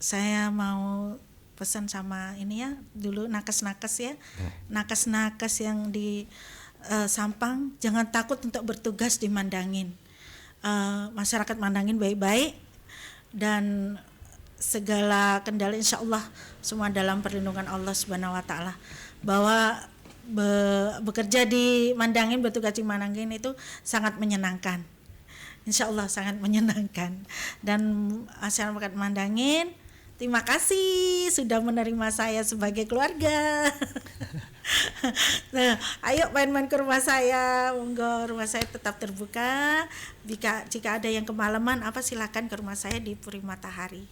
saya mau pesan sama ini ya dulu nakes-nakes ya, nakes-nakes yang di Sampang jangan takut untuk bertugas di Mandangin. Masyarakat Mandangin baik-baik dan segala kendala insya Allah semua dalam perlindungan Allah Subhanahu Wa Taala. Bahwa bekerja di Mandangin, bertugas di Mandangin itu sangat menyenangkan. Insya Allah sangat menyenangkan. Dan masyarakat Mandangin, terima kasih sudah menerima saya sebagai keluarga. Nah, ayo main-main ke rumah saya, monggo, rumah saya tetap terbuka. Jika ada yang kemalaman silakan ke rumah saya di Puri Matahari.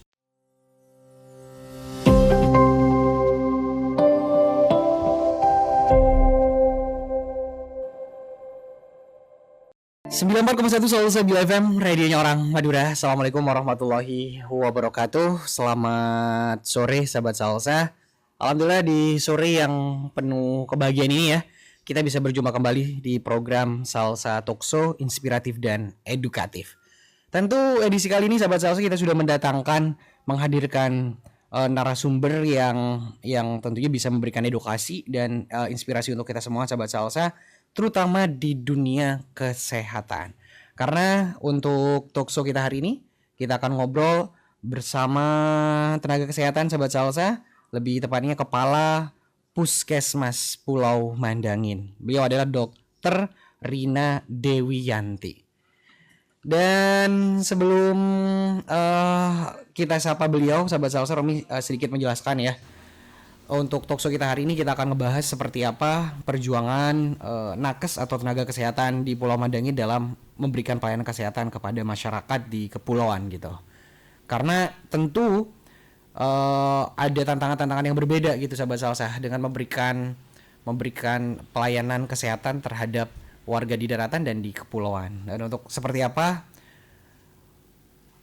Sembilan 94,1 Solo Sabila FM, radionya orang Madura. Assalamualaikum warahmatullahi wabarakatuh. Selamat sore sahabat Salsa. Alhamdulillah di sore yang penuh kebahagiaan ini ya, kita bisa berjumpa kembali di program Salsa Talkshow inspiratif dan edukatif. Tentu edisi kali ini sahabat Salsa kita sudah menghadirkan narasumber yang tentunya bisa memberikan edukasi dan inspirasi untuk kita semua sahabat Salsa, terutama di dunia kesehatan. Karena untuk talkshow kita hari ini, kita akan ngobrol bersama tenaga kesehatan sahabat Salsa, lebih tepatnya Kepala Puskesmas Pulau Mandangin. Beliau adalah Dr. Rina Dewiyanti. Dan sebelum kita sapa beliau, sahabat Salsa, Romi sedikit menjelaskan ya. Untuk talkshow kita hari ini kita akan ngebahas seperti apa perjuangan nakes atau tenaga kesehatan di Pulau Mandangin dalam memberikan pelayanan kesehatan kepada masyarakat di kepulauan gitu. Karena tentu ada tantangan-tantangan yang berbeda gitu sahabat Salsa dengan memberikan pelayanan kesehatan terhadap warga di daratan dan di kepulauan. Dan untuk seperti apa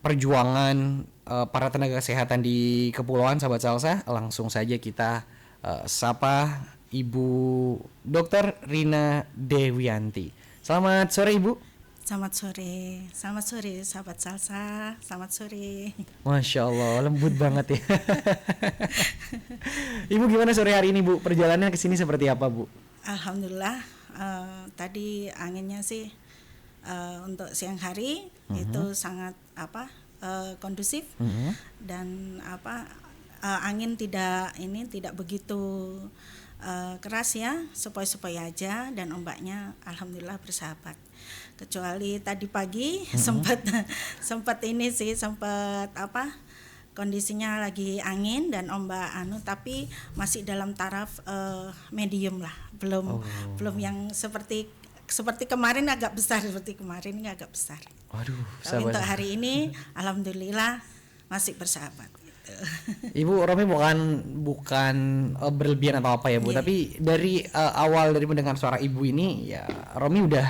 perjuangan para tenaga kesehatan di kepulauan sahabat Salsa, langsung saja kita sapa Ibu Dr. Rina Dewiyanti. Selamat sore Ibu. Selamat sore sahabat Salsa, selamat sore. Masya Allah, lembut banget ya. Ibu gimana sore hari ini Bu? Perjalanannya ke sini seperti apa Bu? Alhamdulillah, tadi anginnya sih untuk siang hari itu sangat kondusif dan angin tidak begitu keras ya, sepoi-sepoi aja dan ombaknya alhamdulillah bersahabat. Kecuali tadi pagi sempat kondisinya lagi angin dan ombak tapi masih dalam taraf medium lah, belum yang seperti kemarin agak besar, ini agak besar. Waduh, tapi untuk hari ini alhamdulillah masih bersahabat gitu. Ibu Romi bukan berlebihan atau apa ya Bu, tapi dari awal dari mendengar suara Ibu ini ya Romi udah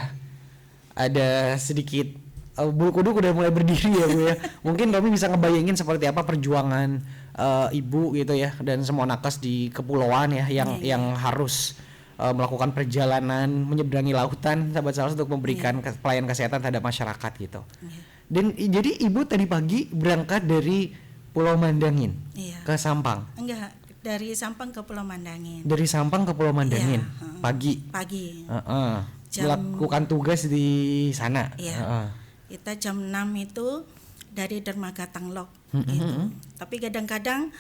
ada sedikit bulu kuduk udah mulai berdiri ya Bu ya. Mungkin Romi bisa ngebayangin seperti apa perjuangan Ibu gitu ya dan semua nakes di kepulauan ya yang harus melakukan perjalanan menyeberangi lautan sahabat Salsa untuk memberikan pelayanan kesehatan terhadap masyarakat gitu. Dan jadi Ibu tadi pagi berangkat dari Pulau Mandangin ke Sampang? Enggak, dari Sampang ke Pulau Mandangin. Dari Sampang ke Pulau Mandangin pagi. Melakukan tugas di sana. Kita jam 6 itu dari Dermaga Tanglok gitu. Tapi kadang-kadang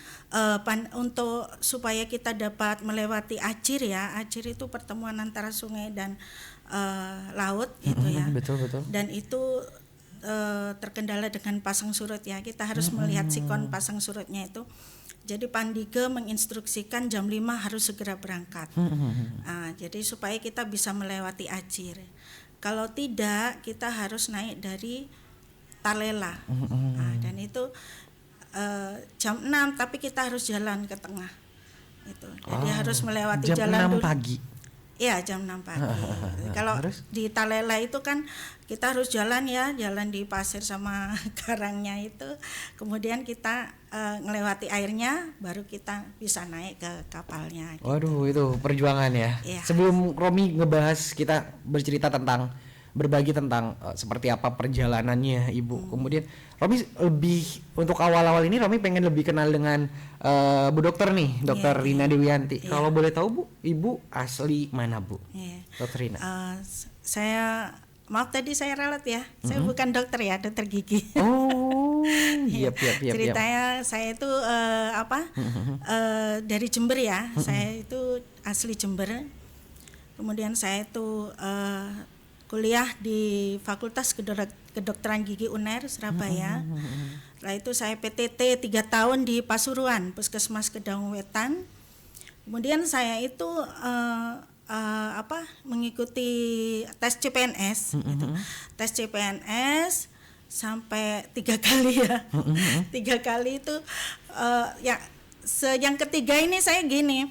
untuk supaya kita dapat melewati Acir ya. Acir itu pertemuan antara sungai dan laut gitu ya. Betul. Dan itu terkendala dengan pasang surut ya. Kita harus melihat sikon pasang surutnya itu. Jadi Pandige menginstruksikan jam 5 harus segera berangkat. Jadi supaya kita bisa melewati Acir. Kalau tidak, kita harus naik dari Talela. Dan itu jam 6 tapi kita harus jalan ke tengah. Itu. Jadi harus melewati jam jalan 6 dulu. pagi. Iya, jam 6 pagi. Kalau di Talela itu kan kita harus jalan di pasir sama karangnya itu. Kemudian kita ngelewati airnya baru kita bisa naik ke kapalnya gitu. Waduh, itu perjuangan ya. Sebelum Romi ngebahas, kita bercerita tentang berbagi tentang seperti apa perjalanannya Ibu. Kemudian Romi lebih untuk awal-awal ini Romi pengen lebih kenal dengan Bu Dokter nih, Dokter Rina Dewianti. Kalau boleh tahu Bu, Ibu asli mana Bu? Dokter Rina. Saya maaf tadi saya ralat ya, saya bukan dokter ya, dokter gigi. Oh, iya. Ceritanya saya itu dari Jember ya, saya itu asli Jember. Kemudian saya itu kuliah di Fakultas Kedokteran Gigi UNER Surabaya. Setelah itu saya PTT 3 tahun di Pasuruan, Puskesmas Kedaung Wetan. Kemudian saya itu mengikuti tes CPNS, gitu. Tes CPNS sampai 3 kali ya. 3 kali itu yang ketiga ini saya gini.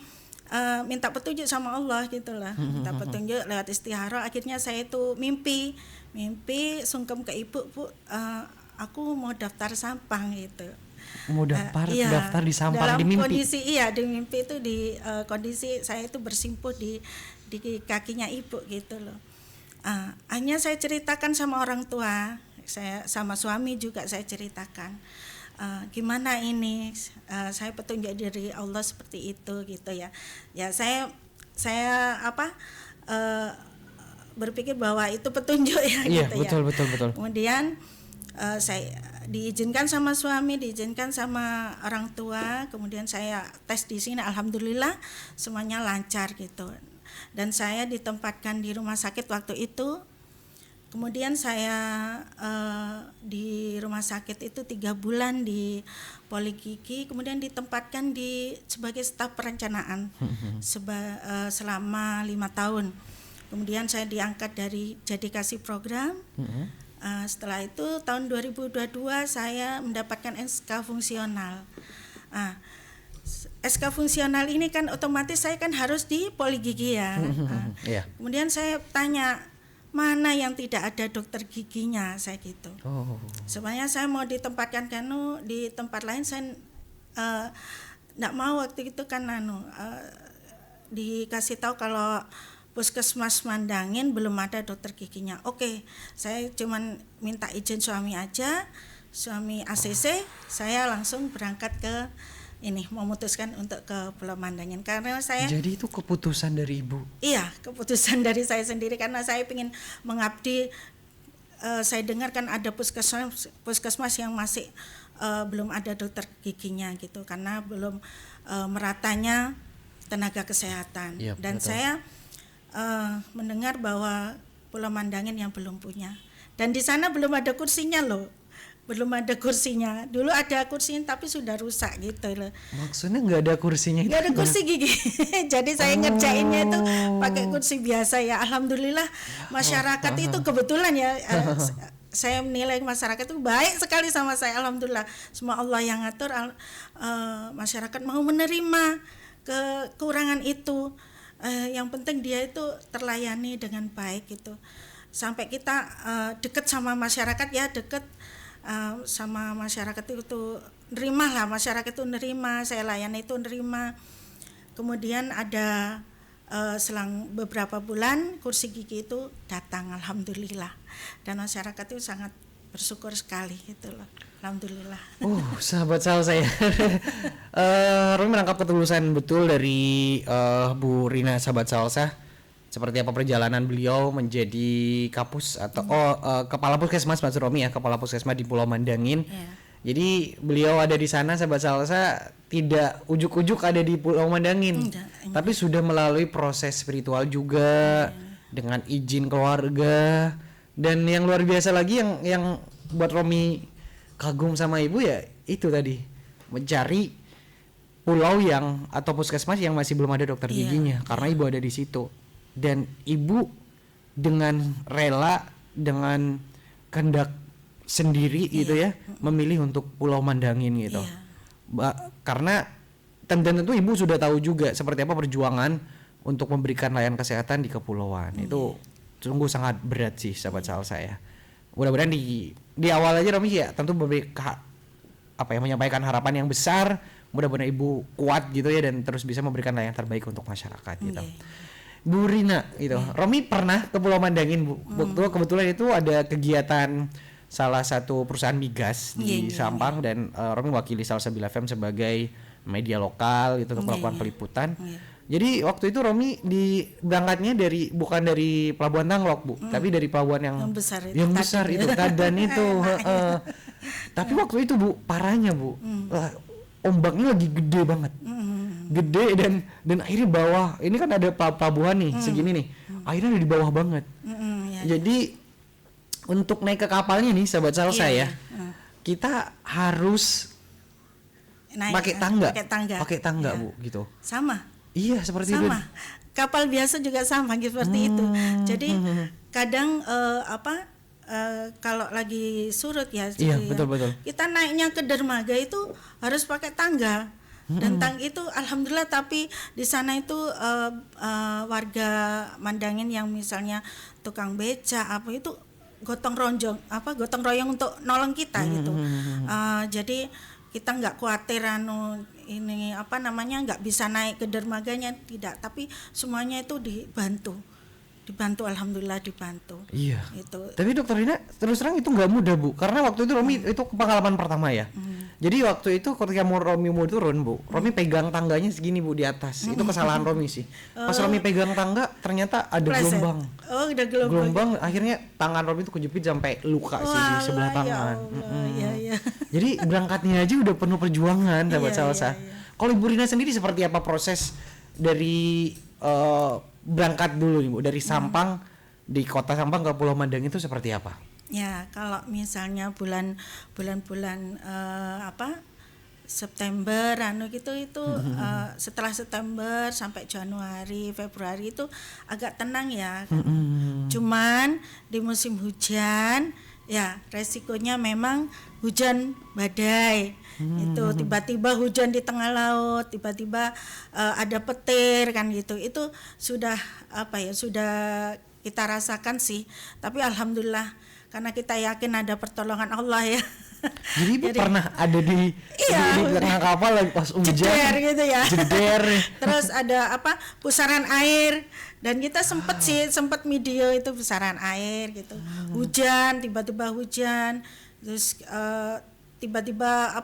Minta petunjuk sama Allah gitu lah, minta petunjuk lewat istikharah. Akhirnya saya itu mimpi sungkem ke ibu, Bu, aku mau daftar Sampang gitu. Mau daftar di Sampang dalam di mimpi. Kondisi di mimpi itu di kondisi saya itu bersimpuh di kakinya ibu gitu loh. Hanya saya ceritakan sama orang tua, saya sama suami juga saya ceritakan. Gimana ini saya petunjuk dari Allah seperti itu gitu ya. Ya saya berpikir bahwa itu petunjuk ya gitu betul, ya. Betul. Kemudian saya diizinkan sama suami, diizinkan sama orang tua, kemudian saya tes di sini, alhamdulillah semuanya lancar gitu. Dan saya ditempatkan di rumah sakit waktu itu. Kemudian saya di rumah sakit itu 3 bulan di Poligigi, kemudian ditempatkan sebagai staf perencanaan selama 5 tahun. Kemudian saya diangkat jadi kasih program. Setelah itu tahun 2022 saya mendapatkan SK fungsional. SK fungsional ini kan otomatis saya kan harus di Poligigi ya. Kemudian saya tanya, mana yang tidak ada dokter giginya, saya gitu. Sebenarnya saya mau ditempatkan di tempat lain, saya enggak mau waktu itu kan dikasih tahu kalau Puskesmas Mandangin belum ada dokter giginya. Oke, saya cuman minta izin suami aja, suami ACC, saya langsung berangkat ke memutuskan untuk ke Pulau Mandangin karena saya. Jadi itu keputusan dari Ibu? Iya, keputusan dari saya sendiri karena saya ingin mengabdi. Saya dengar kan ada puskesmas yang masih belum ada dokter giginya gitu karena belum meratanya tenaga kesehatan. Dan betul. Saya mendengar bahwa Pulau Mandangin yang belum punya. Dan di sana belum ada kursinya loh. Belum ada kursinya. Dulu ada kursinya tapi sudah rusak gitu loh. Maksudnya nggak ada kursinya? Nggak ada kursi gigi. Jadi saya ngerjainnya itu pakai kursi biasa ya. Alhamdulillah masyarakat itu kebetulan ya. Saya menilai masyarakat itu baik sekali sama saya. Alhamdulillah. Semua Allah yang ngatur. Masyarakat mau menerima kekurangan itu. Yang penting dia itu terlayani dengan baik gitu. Sampai kita dekat sama masyarakat ya, dekat. Sama masyarakat itu nerima lah, masyarakat itu nerima, saya layani itu nerima. Kemudian ada selang beberapa bulan kursi gigi itu datang, alhamdulillah. Dan masyarakat itu sangat bersyukur sekali gitu loh, alhamdulillah. Sahabat saya. Romi menangkap ketulusan betul dari Bu Rina, sahabat Salsa. Seperti apa perjalanan beliau menjadi kapus atau kepala puskesmas, Mas Romi ya, kepala puskesmas di Pulau Mandangin. Jadi beliau ada di sana, sahabat Salsa, tidak ujuk-ujuk ada di Pulau Mandangin, tapi sudah melalui proses spiritual juga dengan izin keluarga. Dan yang luar biasa lagi yang buat Romi kagum sama Ibu ya itu tadi, mencari pulau atau puskesmas yang masih belum ada dokter giginya karena Ibu ada di situ. Dan Ibu dengan rela, dengan kehendak sendiri gitu ya, memilih untuk Pulau Mandangin gitu. Karena tentu Ibu sudah tahu juga seperti apa perjuangan untuk memberikan layanan kesehatan di kepulauan. Itu sungguh sangat berat sih, sahabat Salsa ya. Mudah-mudahan di awal aja Romi ya tentu menyampaikan harapan yang besar. Mudah-mudahan Ibu kuat gitu ya dan terus bisa memberikan layanan terbaik untuk masyarakat gitu. Bu Rina gitu. Romi pernah ke Pulau Mandangin, Bu. Kebetulan itu ada kegiatan salah satu perusahaan migas di Sampang dan Romi wakili Salsa Bila FM sebagai media lokal gitu untuk melakukan peliputan. Jadi waktu itu Romi berangkatnya bukan dari Pelabuhan Tanglok, Bu, tapi dari pelabuhan yang besar itu Tadan itu. Tapi waktu itu, Bu, parahnya, Bu. Ombaknya lagi gede banget. Gede dan akhirnya bawah. Ini kan ada pelabuhan nih segini nih. Airnya ada di bawah banget. Jadi untuk naik ke kapalnya nih sahabat Salsa kita harus pakai tangga, Bu, gitu. Sama. Iya, seperti itu. Sama. Kapal biasa juga sama seperti itu. Jadi kadang kalau lagi surut ya, betul. kita naiknya ke dermaga itu harus pakai tangga. Dan itu alhamdulillah, tapi di sana itu warga Mandangin yang misalnya tukang beca itu gotong royong untuk nolong kita gitu. Jadi kita nggak khawatir nggak bisa naik ke dermaganya, tidak, tapi semuanya itu dibantu alhamdulillah dibantu. Iya. Itu. Tapi Dokter Rina terus terang itu nggak mudah, Bu, karena waktu itu Romi itu pengalaman pertama ya. Jadi waktu itu ketika Romi mau turun, Bu, Romi pegang tangganya segini, Bu, di atas. Itu kesalahan Romi sih. Pas Romi pegang tangga ternyata ada gelombang. Ada gelombang. Akhirnya tangan Romi itu kejepit sampai luka sih di sebelah tangan. Iya. Jadi berangkatnya aja udah penuh perjuangan, sahabat Salsa. Kalau Ibu Rina sendiri seperti apa proses dari berangkat dulu nih, Bu, dari Sampang, di kota Sampang ke Pulau Mandangin itu seperti apa? Ya, kalau misalnya bulan-bulan September setelah September sampai Januari, Februari itu agak tenang ya. Cuman di musim hujan ya resikonya memang hujan badai. Itu tiba-tiba hujan di tengah laut, tiba-tiba ada petir kan gitu. Itu sudah sudah kita rasakan sih. Tapi alhamdulillah karena kita yakin ada pertolongan Allah ya. Jadi Ibu pernah ada di belakang kapal lagi pas hujan. Jeder gitu ya. Jeder. Terus ada pusaran air, dan kita sempat video itu pusaran air gitu. Hujan, tiba-tiba hujan. Terus tiba-tiba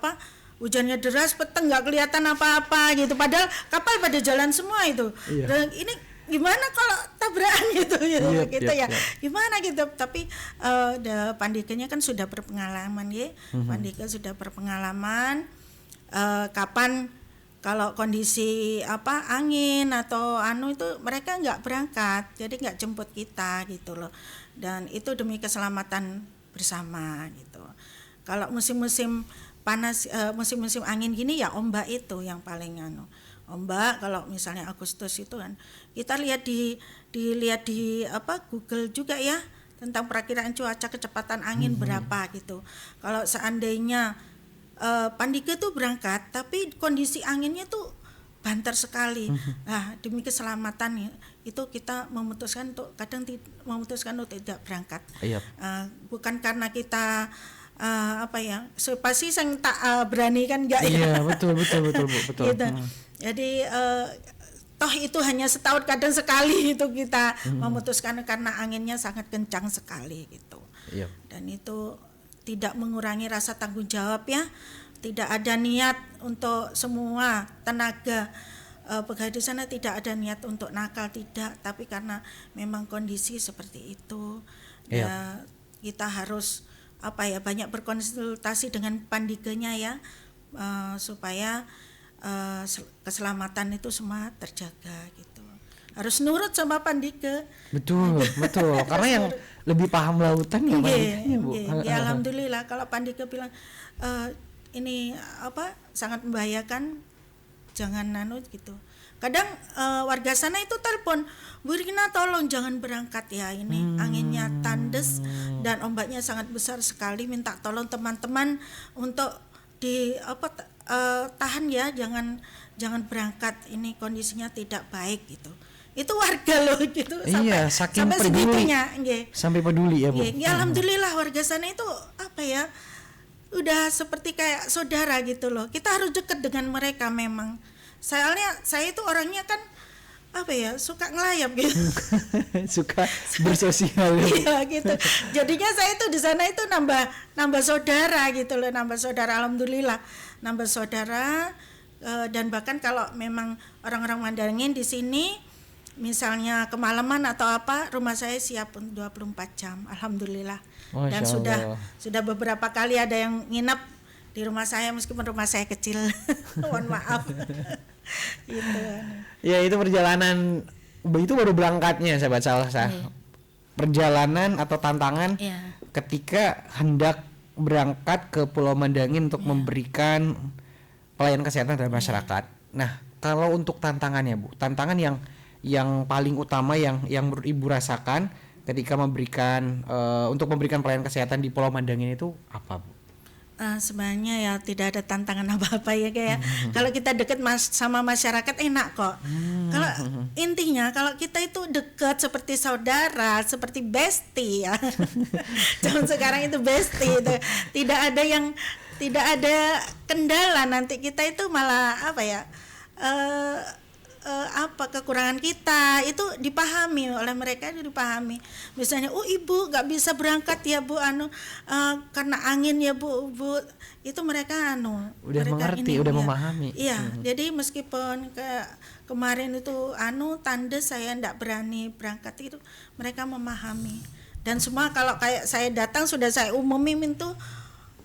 hujannya deras, peteng nggak kelihatan apa-apa gitu, padahal kapal pada jalan semua itu. Dan ini gimana kalau tabrakan gitu gimana gitu. Tapi Pandikanya kan sudah berpengalaman ya. Pandika sudah berpengalaman kapan kalau kondisi angin atau itu mereka nggak berangkat, jadi nggak jemput kita gitu loh. Dan itu demi keselamatan bersama gitu. Kalau musim-musim panas, musim-musim angin gini ya ombak itu yang paling ombak. Kalau misalnya Agustus itu kan kita lihat dilihat di Google juga ya tentang perakiraan cuaca kecepatan angin berapa gitu. Kalau seandainya Pandika tuh berangkat tapi kondisi anginnya tuh banter sekali. Nah, demi keselamatan itu kita memutuskan untuk untuk tidak berangkat. Bukan karena kita pasti yang tak berani kan enggak ya. Iya, betul Bu. Gitu. Jadi toh itu hanya setahun kadang sekali itu kita memutuskan karena anginnya sangat kencang sekali gitu. Dan itu tidak mengurangi rasa tanggung jawab ya. Tidak ada niat untuk semua tenaga pegawai di sana, tidak ada niat untuk nakal, tidak, tapi karena memang kondisi seperti itu. Ya, kita harus banyak berkonsultasi dengan Pandikanya ya, supaya keselamatan itu semua terjaga gitu. Harus nurut sama Pandika. Betul. Karena yang lebih paham lautan ya Pandikanya, Bu. Ya alhamdulillah kalau Pandika bilang ini sangat membahayakan, jangan gitu. Kadang warga sana itu telepon, Bu Rina tolong jangan berangkat ya, ini anginnya tandes dan ombaknya sangat besar sekali, minta tolong teman-teman untuk tahan ya, jangan berangkat, ini kondisinya tidak baik gitu. Itu warga loh gitu. Iya, sampai segitunya. Sampai peduli ya Bu. Ya alhamdulillah warga sana itu udah seperti kayak saudara gitu loh. Kita harus dekat dengan mereka memang. Soalnya saya itu orangnya kan apa ya, suka ngelayap gitu. Suka bersosial. Iya gitu. Jadinya saya itu di sana itu nambah saudara gitu loh, nambah saudara, alhamdulillah nambah saudara. Dan bahkan kalau memang orang-orang Mandangin di sini misalnya kemalaman atau apa, rumah saya siap 24 jam, alhamdulillah. Dan Masya Allah. sudah beberapa kali ada yang nginep di rumah saya meskipun rumah saya kecil. Mohon maaf. Gitu. Ya itu perjalanan itu baru berangkatnya sahabat Salsa. Iya. Perjalanan atau tantangan Iya. ketika hendak berangkat ke Pulau Mandangin untuk memberikan pelayanan kesehatan pada masyarakat. Nah, kalau untuk tantangannya Bu, tantangan yang paling utama yang menurut Ibu rasakan ketika untuk memberikan pelayanan kesehatan di Pulau Mandangin itu apa Bu? Sebenarnya ya tidak ada tantangan apa-apa ya, kayak kalau kita dekat sama masyarakat enak kok. Kalau intinya kalau kita itu dekat seperti saudara, seperti bestie ya. Zaman sekarang itu bestie itu tidak ada kendala, nanti kita itu malah apa ya, apa kekurangan kita itu dipahami oleh mereka, itu dipahami. Misalnya, oh ibu nggak bisa berangkat ya bu, karena angin ya bu, itu mereka udah mereka mengerti, udah memahami. Iya, jadi meskipun kemarin itu tandes saya nggak berani berangkat, itu mereka memahami. Dan semua kalau kayak saya datang sudah saya umumin tuh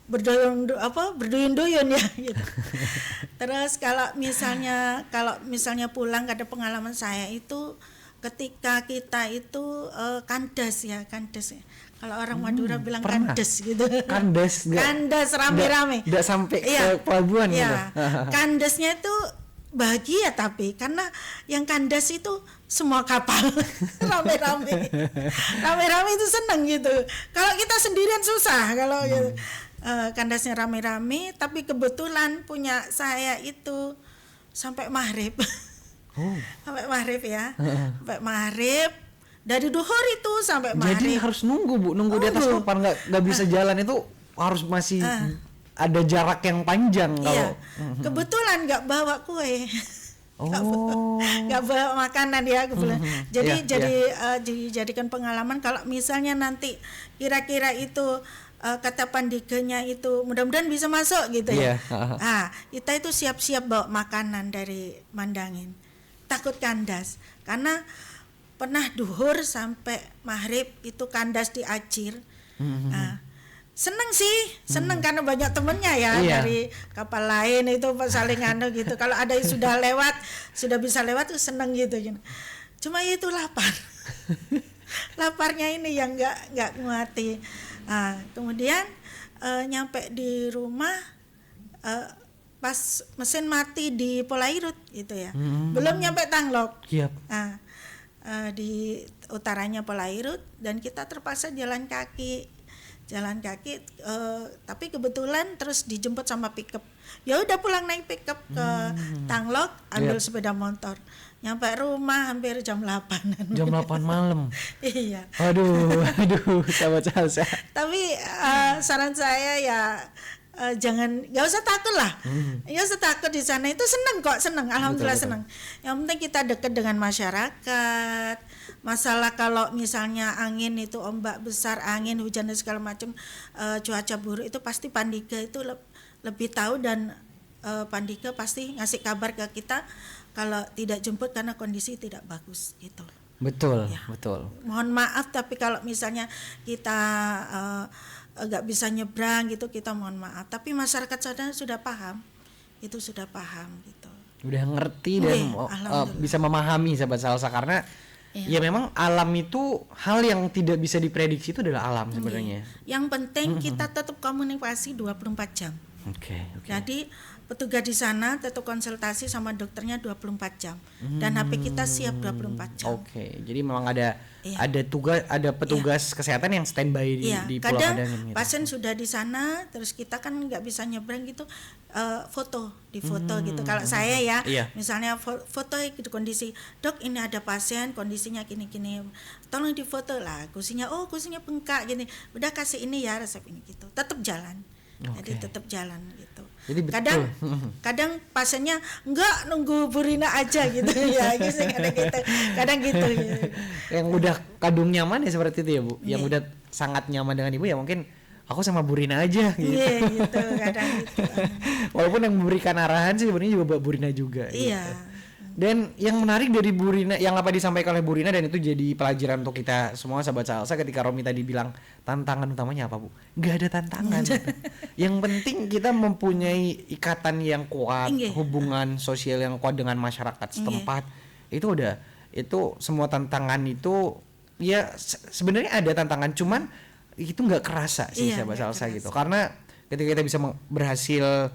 berduyun-duyun ya gitu. Terus kalau misalnya pulang, ada pengalaman saya itu ketika kita itu kandas ya. Kalau orang Madura bilang pernah. kandas gitu. Kandas rame-rame. Nggak sampai Iya. ke pelabuhan Iya. gitu. Kandasnya itu bahagia, tapi karena yang kandas itu semua kapal rame-rame itu seneng gitu. Kalau kita sendirian susah kalau gitu. Kandasnya rame-rame, tapi kebetulan punya saya itu sampai maghrib. Sampai maghrib ya. Sampai maghrib, dari duhur itu sampai maghrib. Jadi harus nunggu Bu, nunggu di atas kapal, nggak bisa jalan itu harus masih ada jarak yang panjang kalau. Iya. Kebetulan nggak bawa kue. Nggak bawa makanan ya kebetulan. Dijadikan pengalaman kalau misalnya nanti kira-kira itu kata pandiganya itu mudah-mudahan bisa masuk gitu ya. Kita itu siap-siap bawa makanan dari Mandangin. Takut kandas karena pernah duhur sampai maghrib itu kandas di Acir. Seneng karena banyak temennya ya. Dari kapal lain itu saling gitu. Kalau ada yang sudah bisa lewat tuh seneng gitu. Cuma itu lapar. Laparnya ini yang nggak nguati. Kemudian nyampe di rumah pas mesin mati di Polairut gitu ya. Belum nyampe Tanglok. Yep. Di utaranya Polairut, dan kita terpaksa jalan kaki, tapi kebetulan terus dijemput sama pickup. Ya udah pulang naik pickup ke Tanglok, ambil sepeda motor. Nyampe rumah hampir jam 8. Jam 8 malam. Iya. Aduh, sahabat Salsa. Tapi saran saya ya nggak usah takut lah. Nggak usah takut, di sana itu seneng, alhamdulillah betul. Seneng. Yang penting kita dekat dengan masyarakat. Masalah kalau misalnya angin itu ombak besar, angin hujan dan segala macam, cuaca buruk itu pasti Pandika itu lebih tahu, dan Pandika pasti ngasih kabar ke kita kalau tidak jemput karena kondisi tidak bagus gitu. Betul, ya. Betul. Mohon maaf, tapi kalau misalnya kita nggak bisa nyebrang gitu, kita mohon maaf. Tapi masyarakat sudah paham, itu sudah paham gitu. Udah ngerti dan bisa memahami sahabat Salsa, karena ya memang alam itu hal yang tidak bisa diprediksi, itu adalah alam sebenarnya. Yang penting kita tetap komunikasi 24 jam. Oke. Jadi petugas di sana tetap konsultasi sama dokternya 24 jam. Dan HP kita siap 24 jam. Oke. Jadi memang ada petugas kesehatan yang standby di Pulau Mandangin gitu. Pasien sudah di sana, terus kita kan nggak bisa nyebrang gitu, foto gitu. Kalau saya ya, misalnya foto kondisi, dok ini ada pasien kondisinya gini-gini, tolong difoto lah kursinya, kursinya bengkak gini, udah kasih ini ya resep ini gitu. Tetap jalan. Jadi tetap jalan gitu. Jadi betul. Kadang pasiennya enggak nunggu Bu Rina aja gitu ya, gitu kadang gitu. Yang udah kadung nyaman ya seperti itu ya Bu, yang Iya. udah sangat nyaman dengan Ibu ya mungkin aku sama Bu Rina aja gitu. Iya gitu, kadang gitu. Walaupun yang memberikan arahan sih sebenarnya juga Bu Rina juga. Iya. Gitu. Dan yang menarik dari Bu Rina, yang apa disampaikan oleh Bu Rina dan itu jadi pelajaran untuk kita semua sahabat salsa ketika Romi tadi bilang tantangan utamanya apa Bu? Gak ada tantangan. Gitu. Yang penting kita mempunyai ikatan yang kuat, Iya. hubungan sosial yang kuat dengan masyarakat setempat. Itu udah, itu semua tantangan itu ya sebenarnya ada tantangan, cuman itu nggak kerasa sih Iya, sahabat nggak salsa kerasa. gitu. Karena ketika kita bisa berhasil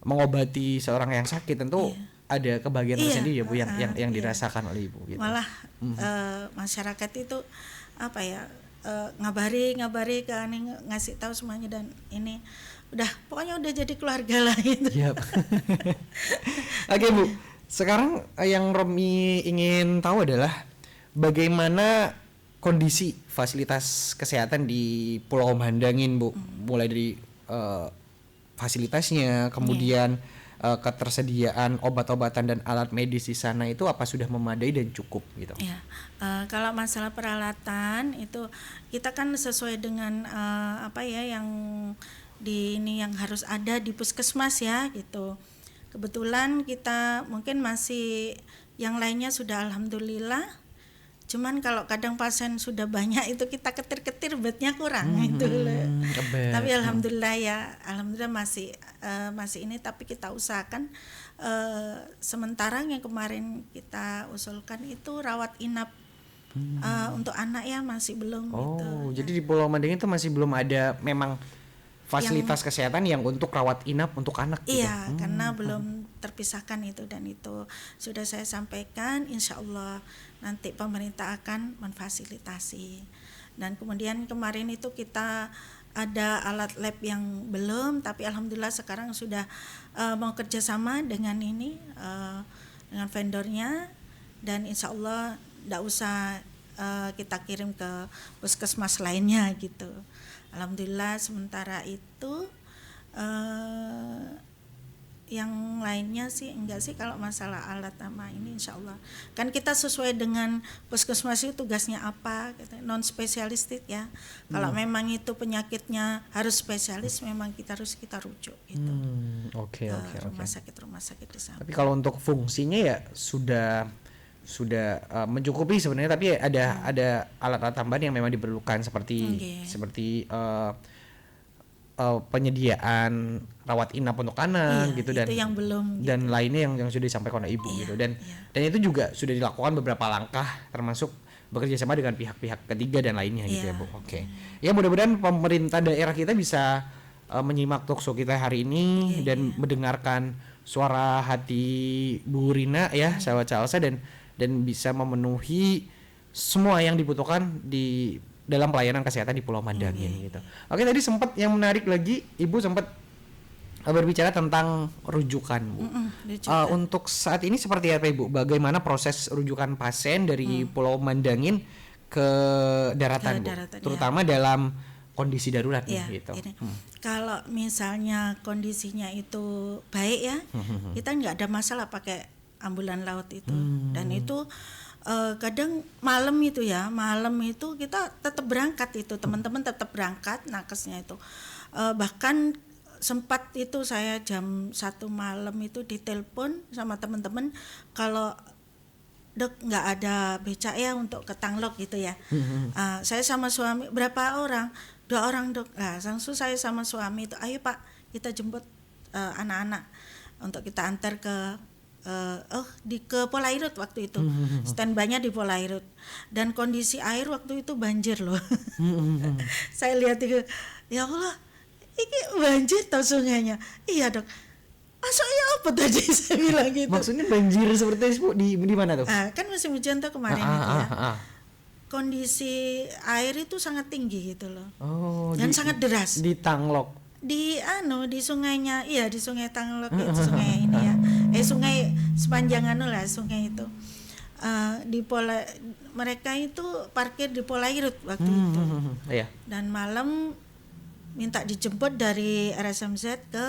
mengobati seorang yang sakit tentu ada kebahagiaan Iya, tersendiri ya Bu yang iya. dirasakan oleh Ibu gitu. Malah masyarakat itu apa ya, ngabari ke aneh, ngasih tahu semuanya, dan ini udah pokoknya udah jadi keluarga lah itu. Yap. Oke Bu, sekarang yang Romi ingin tahu adalah bagaimana kondisi fasilitas kesehatan di Pulau Mandangin Bu, mulai dari fasilitasnya, kemudian ketersediaan obat-obatan dan alat medis di sana itu apa sudah memadai dan cukup gitu? Ya, kalau masalah peralatan itu kita kan sesuai dengan apa ya yang di ini yang harus ada di puskesmas ya gitu. Kebetulan kita mungkin masih, yang lainnya sudah alhamdulillah. Cuman kalau kadang pasien sudah banyak itu kita ketir-ketir bednya kurang itu loh. Tapi alhamdulillah ya, alhamdulillah masih ini, tapi kita usahakan sementara yang kemarin kita usulkan itu rawat inap untuk anak ya masih belum gitu. Oh, jadi di Pulau Mandangin itu masih belum ada memang fasilitas kesehatan yang untuk rawat inap untuk anak gitu. Iya, karena belum terpisahkan itu, dan itu sudah saya sampaikan, insya Allah nanti pemerintah akan memfasilitasi. Dan kemudian kemarin itu kita ada alat lab yang belum, tapi alhamdulillah sekarang sudah mau kerjasama dengan ini dengan vendornya, dan insya Allah tidak usah kita kirim ke puskesmas lainnya gitu. Alhamdulillah sementara itu yang lainnya sih enggak sih, kalau masalah alat sama ini insya Allah kan kita sesuai dengan puskesmas itu tugasnya apa gitu, non spesialistik ya. Kalau memang itu penyakitnya harus spesialis, memang kita rujuk gitu Oke. rumah sakit di sana. Tapi kalau untuk fungsinya ya sudah mencukupi sebenarnya, tapi ada alat-alat tambahan yang memang diperlukan seperti penyediaan rawat inap untuk anak gitu, dan itu yang belum dan lainnya yang sudah disampaikan oleh Ibu gitu, dan itu juga sudah dilakukan beberapa langkah termasuk bekerja sama dengan pihak-pihak ketiga dan lainnya gitu ya Bu. Oke. Ya mudah-mudahan pemerintah daerah kita bisa menyimak talkshow kita hari ini dan mendengarkan suara hati Bu Rina ya sahabat Salsa, dan bisa memenuhi semua yang dibutuhkan di dalam pelayanan kesehatan di Pulau Mandangin gitu. Oke, tadi sempat yang menarik lagi, Ibu sempat berbicara tentang rujukan Bu. Untuk saat ini seperti apa Ibu? Bagaimana proses rujukan pasien dari Pulau Mandangin ke daratan Bu? Terutama dalam kondisi darurat gitu. Kalau misalnya kondisinya itu baik ya, kita nggak ada masalah pakai ambulan laut itu. Dan itu kadang malam itu kita tetap berangkat itu, teman-teman tetap berangkat nakesnya itu. Bahkan sempat itu saya jam 1 malam itu ditelepon sama teman-teman, kalau Dok nggak ada becak ya untuk ke Tanglok gitu ya. Saya sama suami, berapa orang? 2 orang Dok. Nah, langsung saya sama suami itu, ayo Pak kita jemput anak-anak untuk kita antar ke ke Polairut waktu itu. Standby-nya di Polairut. Dan kondisi air waktu itu banjir loh. Saya lihat itu, ya Allah, ini banjir tau sungainya. Iya Dok. Masuknya apa tadi saya bilang gitu. Maksudnya banjir seperti itu di mana tuh? Kan musim hujan tuh kemarin itu ya. Kondisi air itu sangat tinggi gitu loh. Dan sangat deras. Di Tanglok. Di sungainya, di Sungai Tanglok itu sungai ini ya. Sungai sepanjang sungai itu. Mereka itu parkir di Polairut waktu itu. Dan malam minta dijemput dari RSMZ ke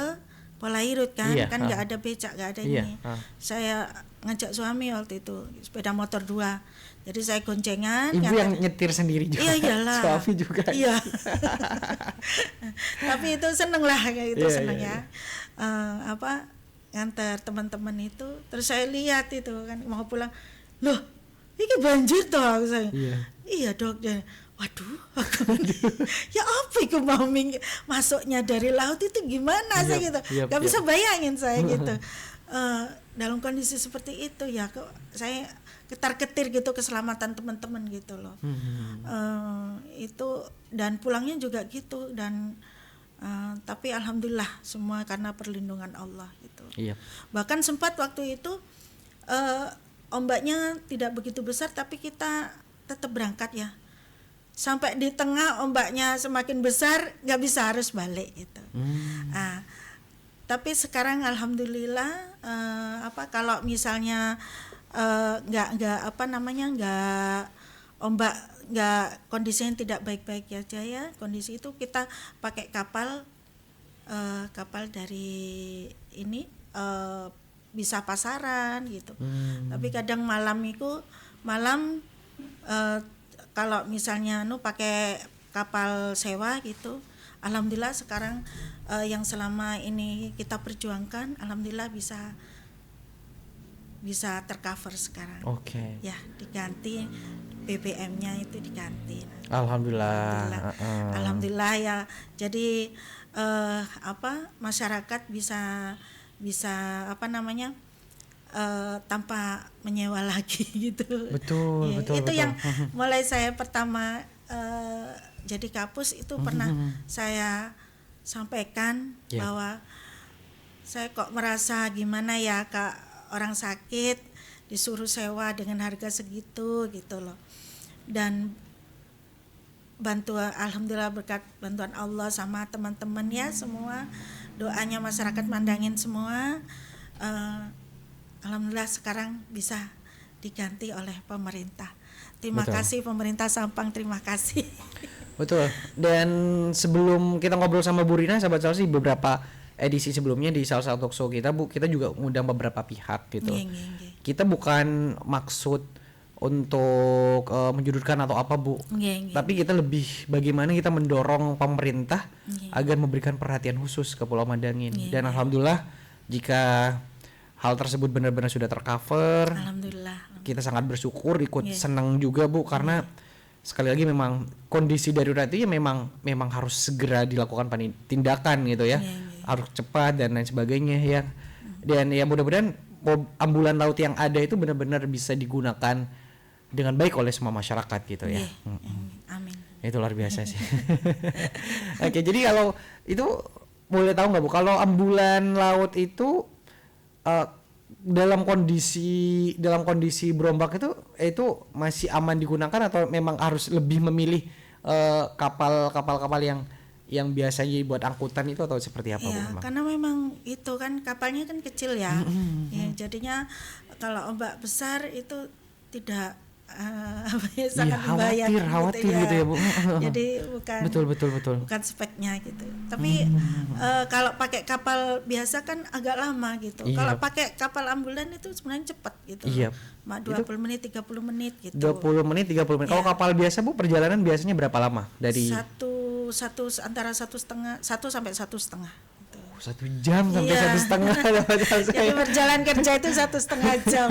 Polairut kan, Iya, kan nggak ada becak, nggak ada Iya, ini. Saya ngajak suami waktu itu sepeda motor 2, jadi saya goncengan. Ibu yang nyetir sendiri juga. Iya iyalah. Suami juga. Iya. Tapi itu seneng lah kayak gitu, Iya, seneng iya, ya. Nganter teman-teman itu, terus saya lihat itu kan mau pulang, loh, ini banjir toh, aku saya. Iya dok, ya. Waduh, ya apa itu mau masuknya dari laut itu gimana saya gitu, gak bisa bayangin saya gitu. Dalam kondisi seperti itu ya, kok saya ketar-ketir gitu keselamatan teman-teman gitu loh. Itu dan pulangnya juga gitu dan tapi alhamdulillah semua karena perlindungan Allah gitu. Bahkan sempat waktu itu ombaknya tidak begitu besar tapi kita tetap berangkat ya. Sampai di tengah ombaknya semakin besar nggak bisa, harus balik gitu. Tapi sekarang alhamdulillah kalau misalnya nggak ombak, nggak kondisinya tidak baik-baik aja ya, kondisi itu kita pakai kapal dari ini bisa pasaran gitu. Tapi kadang malam kalau misalnya pakai kapal sewa gitu, alhamdulillah sekarang yang selama ini kita perjuangkan alhamdulillah bisa tercover sekarang. Ya, diganti BBM-nya itu diganti. Alhamdulillah ya. Jadi masyarakat bisa tanpa menyewa lagi gitu. Betul. Itu yang mulai saya pertama jadi kapus itu pernah saya sampaikan bahwa saya kok merasa gimana ya Kak, orang sakit disuruh sewa dengan harga segitu gitu loh. Dan alhamdulillah berkat bantuan Allah sama teman-teman ya semua, doanya masyarakat Mandangin semua, alhamdulillah sekarang bisa diganti oleh pemerintah. Terima kasih pemerintah Sampang, terima kasih. Betul. Dan sebelum kita ngobrol sama Bu Rina, sahabat Salsi, beberapa edisi sebelumnya di salah satu talk show kita, Bu, kita juga ngundang beberapa pihak gitu. Kita bukan maksud untuk menjudutkan atau apa, Bu. Tapi kita lebih bagaimana kita mendorong pemerintah agar memberikan perhatian khusus ke Pulau Mandangin. Dan alhamdulillah jika hal tersebut benar-benar sudah tercover, alhamdulillah. Kita sangat bersyukur, ikut senang juga Bu, karena sekali lagi memang kondisi darurat itu ya memang harus segera dilakukan tindakan gitu ya, harus cepat dan lain sebagainya ya. Dan ya mudah-mudahan ambulan laut yang ada itu benar-benar bisa digunakan dengan baik oleh semua masyarakat gitu ya. Amin. Itu luar biasa sih. Oke, jadi kalau itu boleh tahu nggak Bu, kalau ambulan laut itu dalam kondisi berombak itu masih aman digunakan atau memang harus lebih memilih kapal-kapal yang biasanya buat angkutan itu atau seperti apa? Ya, Bu? Karena memang itu kan kapalnya kan kecil ya. Jadinya kalau ombak besar itu tidak sangat membahayakan gitu ya Bu. Jadi betul. Bukan speknya gitu. Tapi kalau pakai kapal biasa kan agak lama gitu. Kalau pakai kapal ambulan itu sebenarnya cepat gitu. 20 menit 30 menit gitu. 20 menit 30 menit. Kalau kapal biasa Bu, perjalanan biasanya berapa lama dari antara 1,5 sampai 1,5. 1 jam sampai 1,5. Jadi berjalan kerja itu 1,5 jam,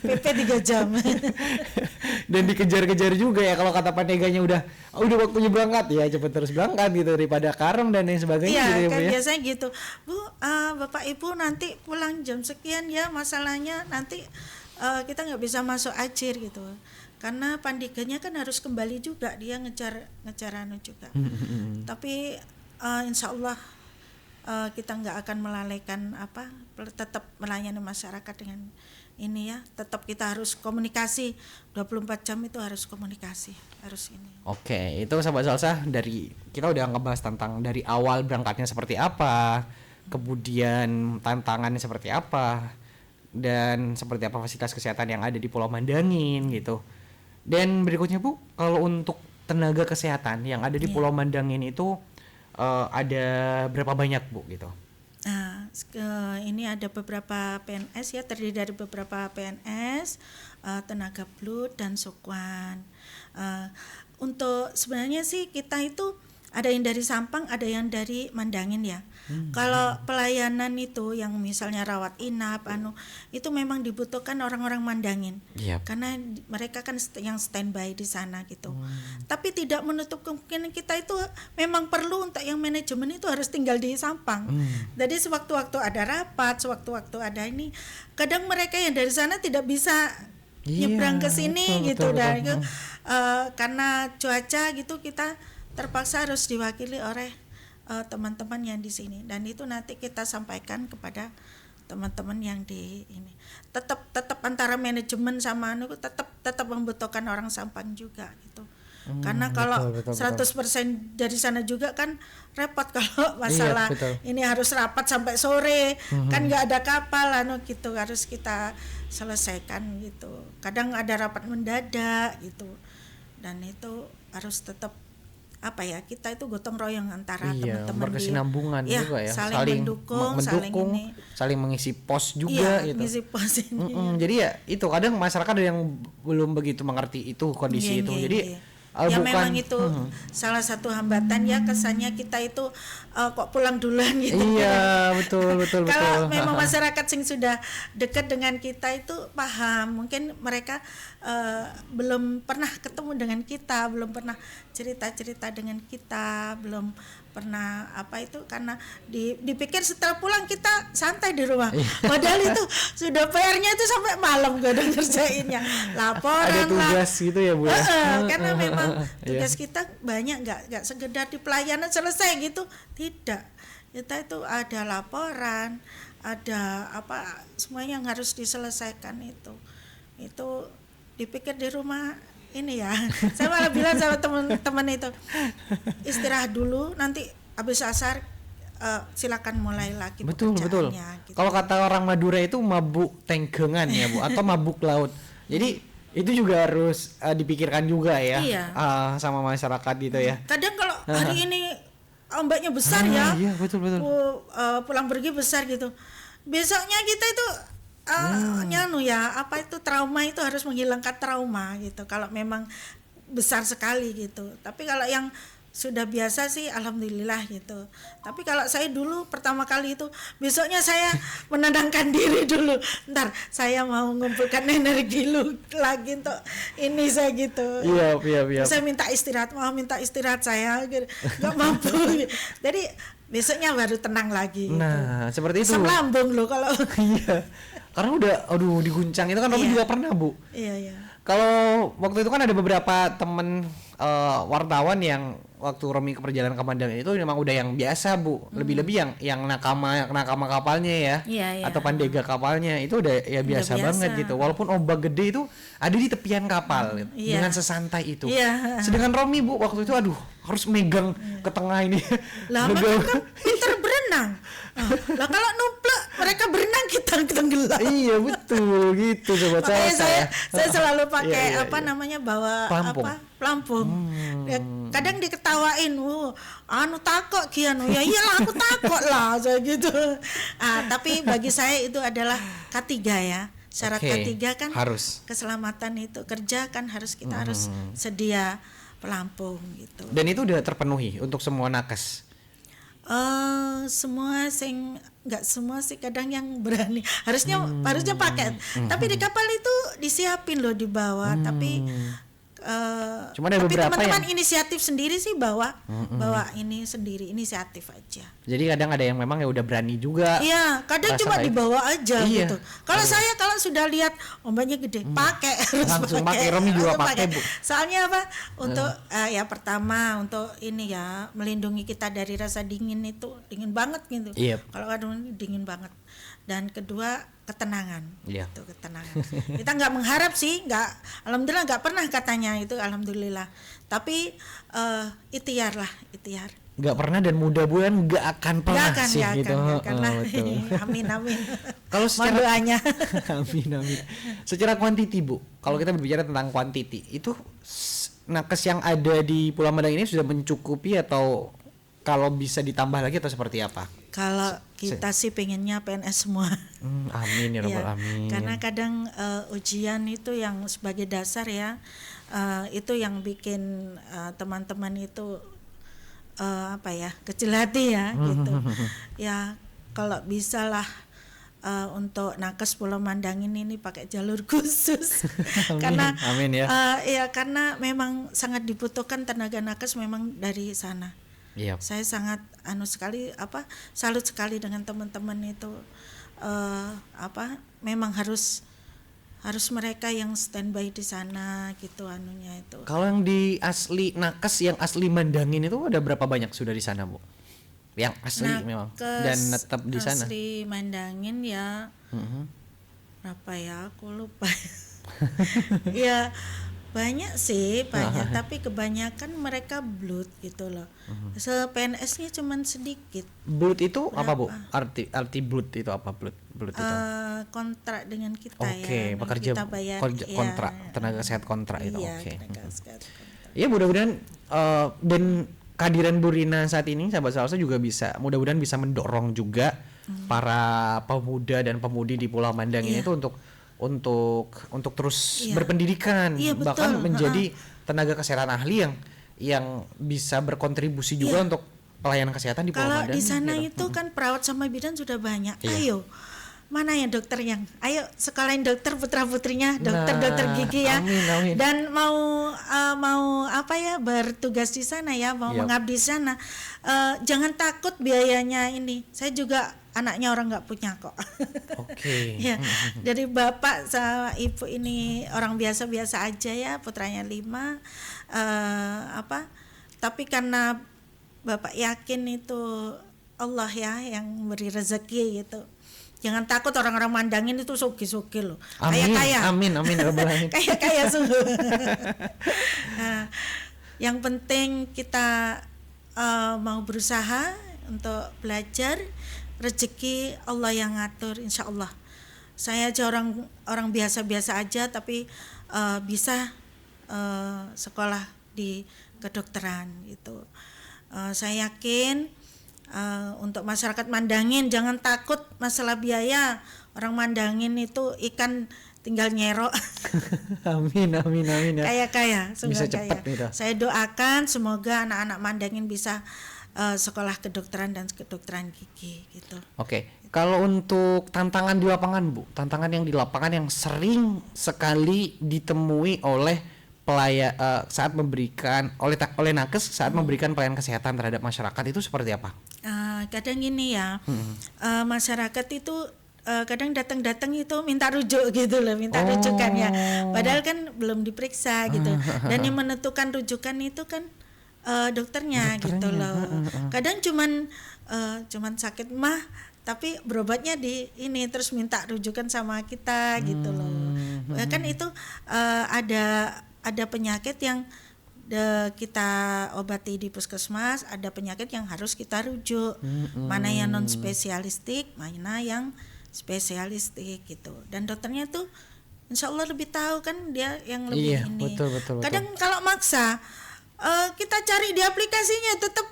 PP 3 jam. Dan dikejar-kejar juga ya, kalau kata paneganya udah waktunya berangkat ya cepet terus berangkat gitu daripada karung dan lain sebagainya. Iya gitu kan ya, biasanya gitu, Bu, Bapak Ibu nanti pulang jam sekian ya, masalahnya nanti kita nggak bisa masuk Acir gitu. Karena Pandiganya kan harus kembali juga, dia ngejar juga. Tapi insya Allah kita nggak akan melalaikan tetap melayani masyarakat dengan ini ya, tetap kita harus komunikasi 24 jam itu harus komunikasi, harus ini. Oke, itu sahabat Salsa, dari kita udah ngebahas tentang dari awal berangkatnya seperti apa, kemudian tantangannya seperti apa, dan seperti apa fasilitas kesehatan yang ada di Pulau Mandangin gitu. Dan berikutnya Bu, kalau untuk tenaga kesehatan yang ada di Pulau Mandangin itu ada berapa banyak Bu gitu? Nah, ini ada beberapa PNS ya, terdiri dari beberapa PNS, tenaga BLUT dan Sukwan. Untuk sebenarnya sih kita itu ada yang dari Sampang, ada yang dari Mandangin ya. Kalau pelayanan itu yang misalnya rawat inap, itu memang dibutuhkan orang-orang Mandangin, Yap. karena mereka kan yang standby di sana gitu. Tapi tidak menutup kemungkinan kita itu memang perlu untuk yang manajemen itu harus tinggal di Sampang. Jadi sewaktu-waktu ada rapat, sewaktu-waktu ada ini, kadang mereka yang dari sana tidak bisa nyebrang ke sini gitu, dan itu karena cuaca gitu kita terpaksa harus diwakili oleh teman-teman yang di sini, dan itu nanti kita sampaikan kepada teman-teman yang di ini. Tetap antara manajemen sama tetap membutuhkan orang Sampang juga gitu. Karena kalau betul. 100% dari sana juga kan repot kalau masalah ini harus rapat sampai sore, kan nggak ada kapal gitu, harus kita selesaikan gitu. Kadang ada rapat mendadak gitu, dan itu harus tetap kita itu gotong royong antara teman-teman berkesinambungan juga ya, saling mendukung, saling mengisi pos juga gitu. Mengisi pos ini. Jadi ya itu kadang masyarakat ada yang belum begitu mengerti itu kondisi itu. Jadi ya bukan, memang itu salah satu hambatan ya, kesannya kita itu kok pulang duluan gitu. Iya, betul. Kalau memang masyarakat sing sudah dekat dengan kita itu paham, mungkin mereka belum pernah ketemu dengan kita, belum pernah cerita-cerita dengan kita, belum pernah karena dipikir setelah pulang kita santai di rumah. Padahal itu sudah PR-nya itu sampai malam kadang ngerjainnya. Laporan ada tugas gitu ya Bu ya. Karena memang tugas kita banyak, nggak sekedar di pelayanan selesai gitu, tidak. Kita itu ada laporan, ada semuanya yang harus diselesaikan itu dipikir di rumah ini ya. Saya malah bilang sama teman-teman itu, istirahat dulu, nanti habis asar silakan mulai lagi pekerjaannya. Gitu. Kalau kata orang Madura itu mabuk tenggengan ya Bu, atau mabuk laut. Jadi itu juga harus dipikirkan juga ya, sama masyarakat gitu ya. Kadang kalau hari ini ombaknya besar iya, betul. Pulang pergi besar gitu, besoknya kita itu trauma itu harus menghilangkan trauma gitu, kalau memang besar sekali gitu. Tapi kalau yang sudah biasa sih alhamdulillah gitu. Tapi kalau saya dulu pertama kali itu, besoknya saya menenangkan diri dulu, ntar saya mau mengumpulkan energi lagi untuk ini saya gitu. Iya. Saya minta istirahat saya nggak mampu. Jadi besoknya baru tenang lagi. Nah, gitu. Seperti itu. Asam lambung loh kalau. Iya. Karena udah diguncang itu kan Romi juga pernah Bu. Iya. Kalau waktu itu kan ada beberapa teman wartawan yang waktu Romi ke perjalanan ke Mandangin itu memang udah yang biasa Bu, lebih-lebih yang nakama kapalnya ya, atau pandega kapalnya itu udah biasa banget gitu. Walaupun ombak gede itu ada di tepian kapal gitu, dengan sesantai itu. Sedangkan Romi Bu waktu itu harus megang ke tengah ini. Lah mereka kan pinter berenang. Lah kalau numplek mereka berenang, kita tenggelam. Iya betul gitu sobat saya selalu pakai bawa pelampung. Ya, kadang diketawain, takut kian, ya iyalah aku takut lah saya gitu. Tapi bagi saya itu adalah K3 ya. Syarat K3 kan harus keselamatan itu kerja kan kita harus sedia pelampung gitu. Dan itu udah terpenuhi untuk semua nakes. Nggak semua sih, kadang yang berani harusnya pakai. Tapi di kapal itu disiapin loh di bawah, tapi cuma ada beberapa teman-teman inisiatif sendiri sih bawa ini sendiri, inisiatif aja. Jadi kadang ada yang memang udah berani juga. Iya, kadang cuma dibawa aja gitu. Kalau saya sudah lihat ombaknya gede, langsung pakai. Romi juga pakai Bu. Soalnya untuk pertama untuk ini ya, melindungi kita dari rasa dingin banget gitu. Kalau kadang dingin banget. Dan kedua ketenangan. Gitu, ketenangan. Kita nggak mengharap sih, alhamdulillah nggak pernah katanya itu, alhamdulillah. Tapi ikhtiar. Nggak pernah dan mudah-mudahan nggak akan pernah gitu. Amin. Kalau secara doanya. amin. Secara kuantiti Bu, kalau kita berbicara tentang kuantiti, itu nakes yang ada di Pulau Mandangin ini sudah mencukupi atau kalau bisa ditambah lagi atau seperti apa? Kalau kita sih pengennya PNS semua. Amin ya Ya, rabbal alamin. karena kadang ujian itu yang sebagai dasar ya, itu yang bikin teman-teman itu apa ya, kecil hati ya gitu. Ya kalau bisa lah untuk nakes Pulau Mandangin ini pakai jalur khusus. Karena Amin ya. ya karena memang sangat dibutuhkan tenaga nakes memang dari sana. Iya. Saya sangat salut sekali dengan teman-teman itu, memang harus mereka yang standby di sana gitu anunya itu. Kalau yang di asli nakes yang asli Mandangin itu ada berapa banyak sudah di sana, Bu? Yang asli memang dan tetap di sana. Asli Mandangin ya. Berapa ya? Aku lupa. Ya banyak sih, tapi kebanyakan mereka blood gitu loh. PNS-nya cuman sedikit. Blood itu apa, Bu? Arti blood itu apa? Blood itu? Kontrak dengan kita ya. Oke, pekerja kita bayar, kontrak, tenaga kesehatan kontrak itu. Iya, Oke. tenaga kesehatan kontrak. Ya mudah-mudahan dan kehadiran Bu Rina saat ini sahabat Salsa juga bisa mudah-mudahan bisa mendorong juga para pemuda dan pemudi di Pulau Mandangin itu untuk terus berpendidikan, bahkan menjadi tenaga kesehatan ahli yang bisa berkontribusi juga untuk pelayanan kesehatan di Pulau Mandangin. Kalau di sana gitu. itu kan perawat sama bidan sudah banyak. Ayo, mana ya dokter yang? Ayo sekolahin dokter putra-putrinya, dokter gigi ya. Amin. Dan mau bertugas di sana ya, mau mengabdi di sana. Jangan takut biayanya ini. Saya juga anaknya orang nggak punya kok. Oke. Ya, dari bapak sama ibu ini orang biasa-biasa aja ya, putranya 5. Tapi karena bapak yakin itu Allah ya yang beri rezeki gitu. Jangan takut, orang-orang Mandangin itu suki-suki loh. Kaya-kaya. Amin. Kaya-kaya sungguh. Nah, yang penting kita mau berusaha untuk belajar. Rezeki Allah yang ngatur, insya Allah. Saya aja orang biasa-biasa aja, tapi bisa sekolah di kedokteran gitu. Saya yakin untuk masyarakat Mandangin jangan takut masalah biaya. Orang Mandangin itu ikan tinggal nyerok. Amin ya. Kaya, Bisa cepat gitu. Saya doakan semoga anak-anak Mandangin bisa sekolah kedokteran dan kedokteran gigi gitu. Oke. Kalau untuk tantangan di lapangan, Bu, tantangan yang di lapangan yang sering sekali ditemui oleh saat memberikan oleh nakes saat memberikan pelayanan kesehatan terhadap masyarakat itu seperti apa? Kadang gini ya, masyarakat itu kadang datang itu minta rujuk gitu loh, minta rujukan ya. Padahal kan belum diperiksa gitu. Dan yang menentukan rujukan itu kan dokternya gitu loh. Kadang cuman sakit mah tapi berobatnya di ini terus minta rujukan sama kita gitu loh. Kan itu ada penyakit yang kita obati di puskesmas, ada penyakit yang harus kita rujuk. Mana yang non spesialistik, mana yang spesialistik gitu. Dan dokternya tuh insya Allah lebih tahu kan, dia yang lebih ini. Betul. Kadang kalau maksa kita cari di aplikasinya tetap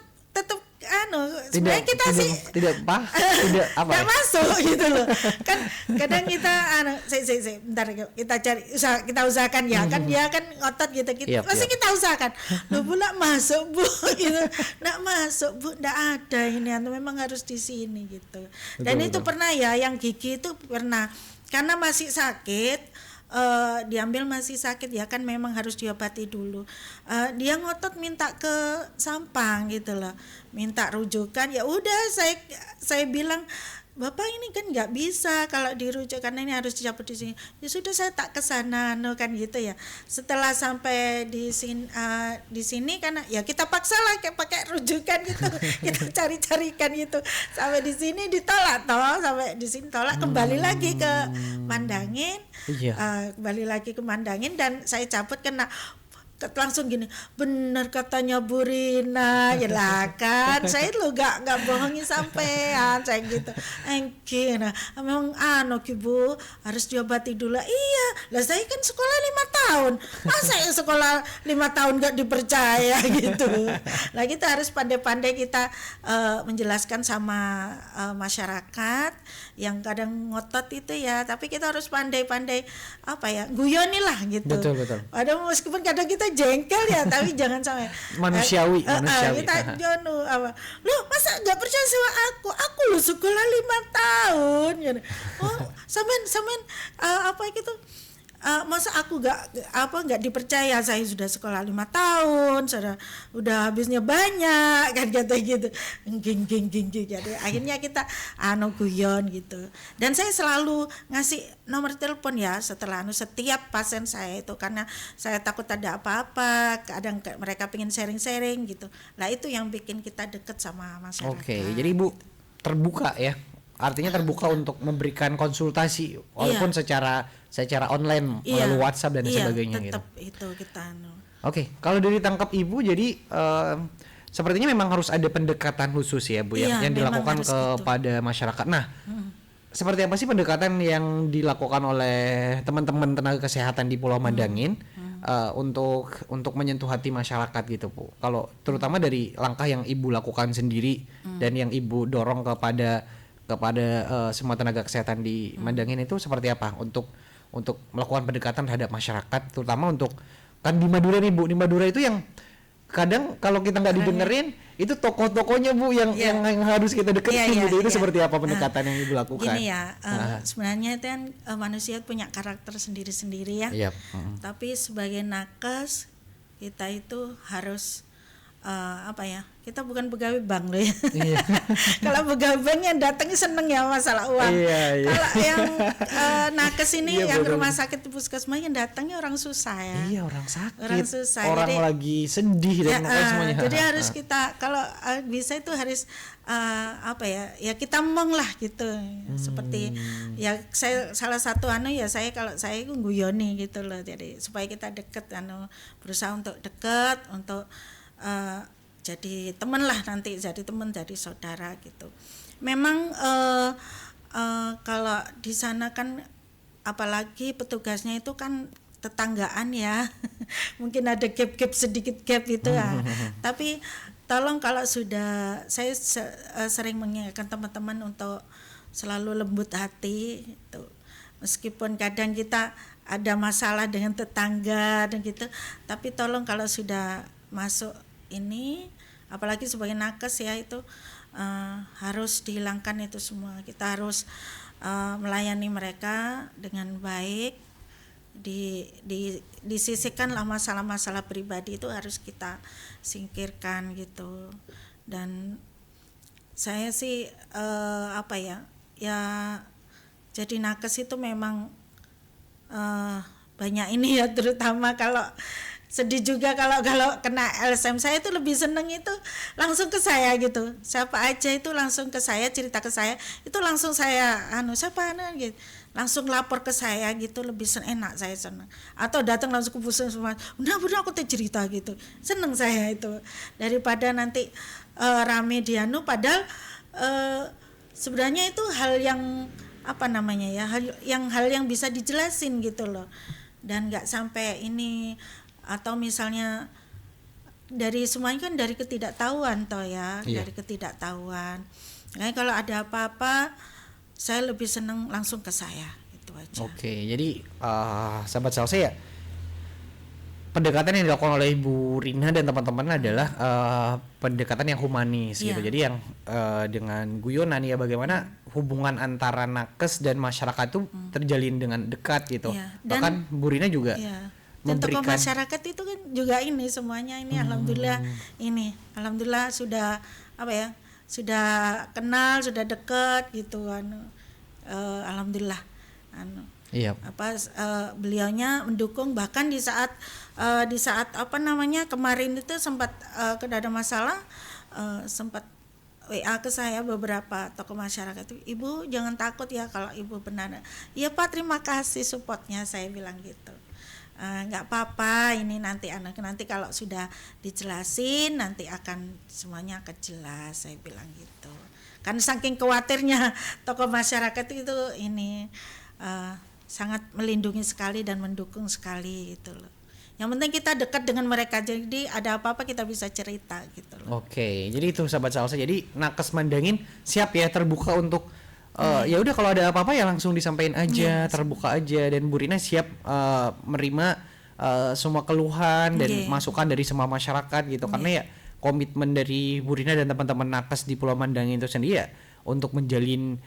sebenarnya kita tidak masuk gitu loh. Kan kadang kita bentar kita cari kita usahakan ya kan, dia kan ngotot gitu masih kita usahakan lo pula masuk Bu gitu, nggak masuk Bu, nggak ada ini, memang harus di sini gitu. Dan itu pernah ya, yang gigi itu pernah karena masih sakit. Diambil masih sakit ya kan, memang harus diobati dulu. Dia ngotot minta ke Sampang gitu loh, minta rujukan. Ya udah saya bilang, Bapak ini kan nggak bisa kalau dirujuk karena ini harus dicabut di sini. Ya sudah, saya tak kesana kan gitu ya. Setelah sampai di sini kan ya kita paksa lah pakai rujukan gitu. Kita cari-carikan gitu. Sampai di sini ditolak sampai di sini tolak, kembali lagi ke Mandangin. Kembali lagi ke Mandangin dan saya cabut karena langsung gini, bener katanya Bu Rina, ya lah kan, saya lo gak bohongin sampean, saya gitu. Engki, nah memang Bu harus diobati dulu. Iya, lah saya kan sekolah 5 tahun, masa yang sekolah 5 tahun gak dipercaya gitu. Lah kita harus pandai-pandai kita menjelaskan sama masyarakat yang kadang ngotot itu ya, tapi kita harus pandai-pandai guyoni lah gitu. Betul. Padahal meskipun kadang kita jengkel ya, tapi jangan sampai manusiawi. Kita jono lu masa nggak percaya sama aku lu sekolah 5 tahun gitu. Oh sampean gitu. Masa aku nggak dipercaya, saya sudah sekolah 5 tahun, udah habisnya banyak kan kata gitu. Ging. Jadi akhirnya kita guyon gitu. Dan saya selalu ngasih nomor telepon ya setelah setiap pasien saya itu, karena saya takut ada apa-apa, kadang mereka pengen sharing gitu. Lah itu yang bikin kita deket sama masyarakat. Oke, jadi Ibu terbuka ya. Artinya terbuka untuk memberikan konsultasi walaupun secara online melalui WhatsApp dan sebagainya tetap gitu. Itu kita Oke, kalau dari tangkap Ibu jadi sepertinya memang harus ada pendekatan khusus ya Bu yang dilakukan kepada masyarakat. Nah, seperti apa sih pendekatan yang dilakukan oleh teman-teman tenaga kesehatan di Pulau Mandangin untuk menyentuh hati masyarakat gitu Bu? Kalau terutama dari langkah yang Ibu lakukan sendiri dan yang Ibu dorong kepada semua tenaga kesehatan di Mandangin itu seperti apa untuk melakukan pendekatan terhadap masyarakat, terutama untuk kan di Madura nih Bu, di Madura itu yang kadang kalau kita nggak didengerin itu tokoh-tokohnya Bu yang harus kita deketin gitu. Itu seperti apa pendekatan yang Ibu lakukan? Gini ya, sebenarnya itu kan manusia punya karakter sendiri-sendiri ya. Tapi sebagai nakes kita itu harus kita bukan pegawai bank loh ya. Kalau pegawai bank yang datangnya seneng ya masalah uang. Kalau yang nakes ini yang rumah sakit puskesmas yang datangnya orang susah ya. Iya, orang sakit. Orang jadi, lagi sedih dan semuanya. Jadi harus kita kalau bisa itu harus ya kita mong lah gitu. Seperti ya saya salah satu saya kalau saya guyoni gitu loh. Jadi supaya kita deket berusaha untuk deket untuk jadi teman lah nanti, jadi teman, jadi saudara gitu. Memang kalau di sana kan apalagi petugasnya itu kan tetanggaan ya. Mungkin ada gap sedikit itu ya. Tapi tolong kalau sudah saya sering mengingatkan teman-teman untuk selalu lembut hati itu. Meskipun kadang kita ada masalah dengan tetangga dan gitu, tapi tolong kalau sudah masuk ini apalagi sebagai nakes ya itu harus dihilangkan itu semua. Kita harus melayani mereka dengan baik, disisihkanlah masalah-masalah pribadi itu harus kita singkirkan gitu. Dan saya sih jadi nakes itu memang banyak ini ya, terutama kalau sedih juga kalau kena LSM. Saya itu lebih seneng itu langsung ke saya gitu, siapa aja itu langsung ke saya, cerita ke saya itu langsung saya siapa gitu langsung lapor ke saya gitu, lebih enak, saya seneng. Atau datang langsung ke puskesmas, benar aku tuh cerita gitu, seneng saya itu daripada nanti rame padahal sebenarnya itu hal yang hal yang bisa dijelasin gitu loh, dan nggak sampai ini. Atau misalnya dari semuanya kan dari ketidaktahuan dari ketidaktahuan. Nah, kalau ada apa-apa saya lebih senang langsung ke saya, itu aja. Oke, jadi sahabat saya pendekatan yang dilakukan oleh Ibu Rina dan teman-teman adalah pendekatan yang humanis gitu. Jadi yang dengan guyonan ya, bagaimana hubungan antara nakes dan masyarakat itu terjalin dengan dekat gitu. Bahkan Bu Rina juga dan tokoh masyarakat itu kan juga ini semuanya ini alhamdulillah sudah sudah kenal, sudah dekat gitu alhamdulillah beliaunya mendukung, bahkan di saat kemarin itu sempat ada masalah, sempat WA ke saya beberapa tokoh masyarakat itu, Ibu jangan takut ya kalau Ibu benar. Iya Pak, terima kasih supportnya, saya bilang gitu. nggak apa-apa, ini nanti kalau sudah dijelasin nanti akan semuanya akan jelas, saya bilang gitu. Kan saking khawatirnya tokoh masyarakat itu ini sangat melindungi sekali dan mendukung sekali gitu loh. Yang penting kita dekat dengan mereka, jadi ada apa-apa kita bisa cerita gitu loh. Oke, jadi itu sahabat Salsa. Jadi Nakes Mandangin siap ya, terbuka untuk ya udah kalau ada apa-apa ya langsung disampaikan aja, terbuka aja, dan Bu Rina siap menerima semua keluhan dan masukan dari semua masyarakat gitu. Karena ya komitmen dari Bu Rina dan teman-teman Nakes di Pulau Mandangin itu sendiri ya untuk menjalin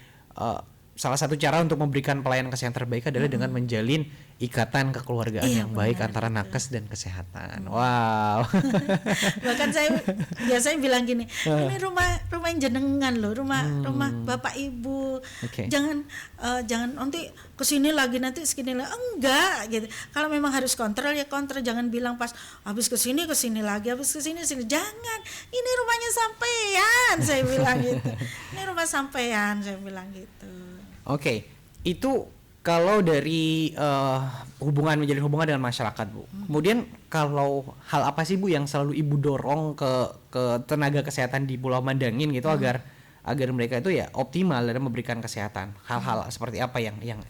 salah satu cara untuk memberikan pelayanan kesehatan terbaik adalah dengan menjalin ikatan kekeluargaan yang baik antara nakes dan kesehatan. Wow. Bahkan saya biasanya bilang gini, ini rumah yang jenengan loh, rumah bapak ibu. Jangan nanti kesini lagi nanti segini lagi, enggak gitu. Kalau memang harus kontrol ya kontrol, jangan bilang pas habis kesini lagi, habis kesini sini. Jangan, ini rumahnya sampean, saya bilang gitu. Ini rumah sampean, saya bilang gitu. Oke, itu kalau dari menjalin hubungan dengan masyarakat, Bu. Kemudian kalau hal apa sih, Bu, yang selalu Ibu dorong ke tenaga kesehatan di Pulau Mandangin gitu agar mereka itu ya optimal dalam memberikan kesehatan. Hal-hal seperti apa yang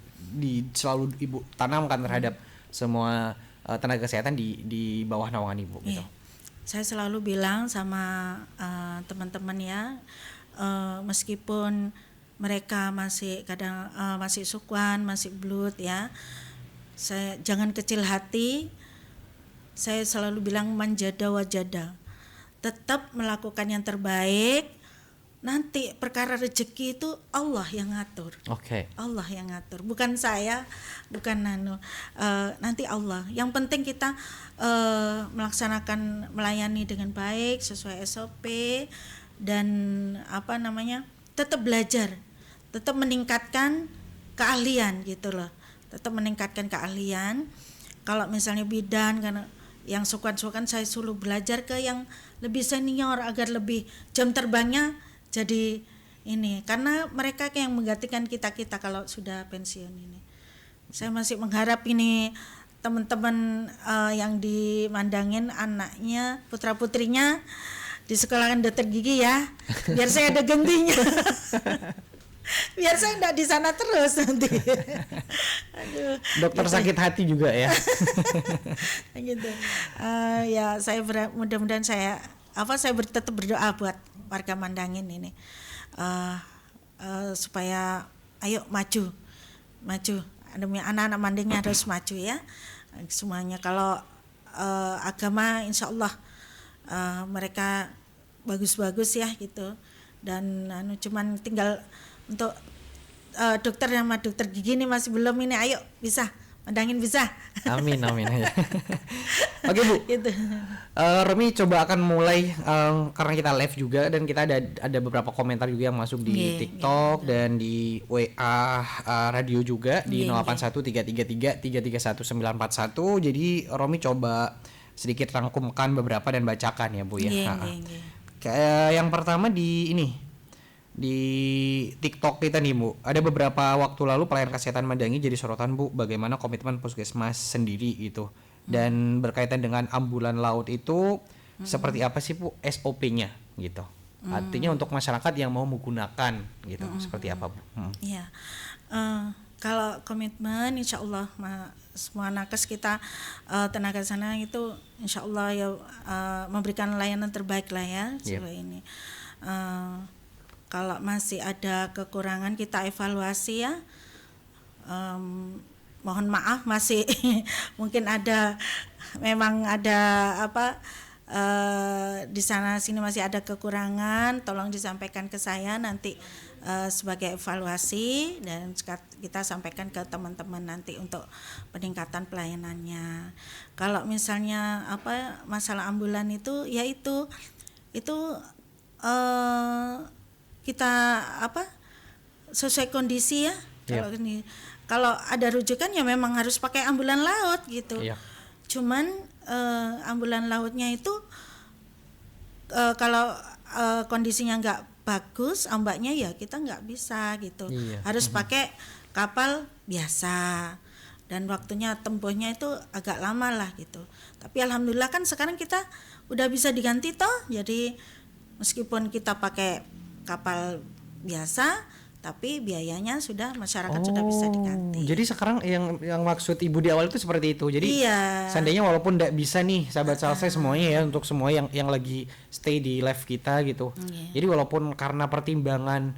selalu Ibu tanamkan terhadap semua tenaga kesehatan di bawah naungan Ibu gitu. Saya selalu bilang sama teman-teman ya, meskipun mereka masih kadang masih sukwan, masih blood ya, saya jangan kecil hati. Saya selalu bilang manjada wajada, tetap melakukan yang terbaik. Nanti perkara rezeki itu Allah yang ngatur. Allah yang ngatur, bukan saya, bukan nanti Allah. Yang penting kita melayani dengan baik sesuai SOP dan tetap belajar, tetap meningkatkan keahlian gitu loh, tetap meningkatkan keahlian. Kalau misalnya bidan karena yang sukan-sukan saya suruh belajar ke yang lebih senior agar lebih jam terbangnya jadi ini, karena mereka yang menggantikan kita kalau sudah pensiun ini. Saya masih mengharap ini teman-teman yang di Mandangin anaknya putra putrinya di sekolahan dokter gigi ya, biar saya ada gantinya. Biar saya enggak di sana terus nanti. Aduh, dokter gitu. Sakit hati juga ya. Gitu. Ya saya mudah-mudahan saya tetap berdoa buat warga Mandangin ini supaya ayo maju demi anak-anak Mandangin harus maju ya semuanya. Kalau agama insya Allah mereka bagus-bagus ya gitu, dan cuman tinggal untuk dokter sama dokter gigi ini masih belum ini, ayo bisa Mandangin bisa. Amin aja. Oke Bu, gitu. Romi coba akan mulai karena kita live juga dan kita ada beberapa komentar juga yang masuk di TikTok dan di WA radio juga di 081333331941. Jadi Romi coba sedikit rangkumkan beberapa dan bacakan ya Bu ya. Kayak yang pertama di TikTok kita nih Bu, ada beberapa waktu lalu pelayanan kesehatan Mandangin jadi sorotan Bu, bagaimana komitmen puskesmas sendiri gitu, dan berkaitan dengan ambulan laut itu seperti apa sih Bu SOP-nya gitu, artinya untuk masyarakat yang mau menggunakan gitu seperti apa Bu? Iya, kalau komitmen insya Allah semua nakes kita tenaga sana itu insya Allah ya memberikan layanan terbaik lah ya seperti ini. Kalau masih ada kekurangan kita evaluasi ya, mohon maaf masih mungkin memang ada di sana sini masih ada kekurangan, tolong disampaikan ke saya nanti sebagai evaluasi dan kita sampaikan ke teman-teman nanti untuk peningkatan pelayanannya. Kalau misalnya masalah ambulan itu ya itu kita sesuai kondisi ya. Kalau ada rujukan ya memang harus pakai ambulan laut gitu. Cuman ambulan lautnya itu kalau kondisinya nggak bagus ombaknya ya kita nggak bisa gitu. Harus pakai kapal biasa. dan waktunya tempuhnya itu agak lama lah gitu. Tapi alhamdulillah kan sekarang kita udah bisa diganti toh. Jadi meskipun kita pakai kapal biasa, tapi biayanya sudah masyarakat sudah bisa diganti. Jadi sekarang yang maksud Ibu di awal itu seperti itu. Jadi Iya. seandainya walaupun tidak bisa nih sahabat salsa semuanya ya, untuk semua yang lagi stay di live kita gitu. Iya. Jadi walaupun karena pertimbangan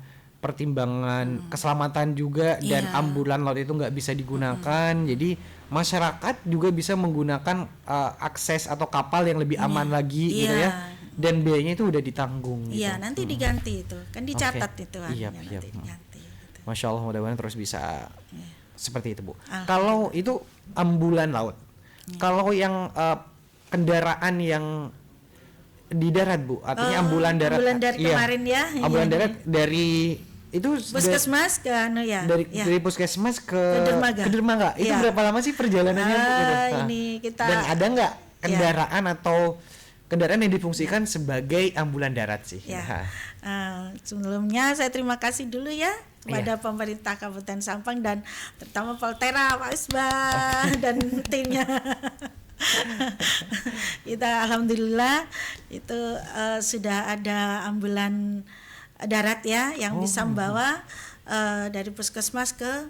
keselamatan juga dan Iya. ambulan laut itu nggak bisa digunakan, jadi masyarakat juga bisa menggunakan akses atau kapal yang lebih aman lagi gitu Iya. ya. Dan biayanya itu udah ditanggung gitu. Iya, nanti diganti itu. Kan dicatat Oke. itu Iya, nanti iya. diganti gitu. Masya Allah, mudah-mudahan terus bisa seperti itu Bu. Alhamdulillah. Kalau itu ambulan laut, kalau yang kendaraan yang di darat Bu, artinya ambulan darat. ambulan darat kemarin ya. Ambulan Iya. darat dari itu Puskesmas ke anu ya. Ya. dari puskesmas ke Dermaga. Dermaga. Itu Iya. berapa lama sih perjalanannya Bu? Nah, Ini kita dan ada nggak kendaraan atau kendaraan yang difungsikan sebagai ambulan darat sih? Ya. Nah, Sebelumnya saya terima kasih dulu ya kepada Iya. pemerintah Kabupaten Sampang dan terutama Poltera, Pak Isbah dan timnya. Kita alhamdulillah itu sudah ada ambulan darat ya yang bisa membawa dari puskesmas ke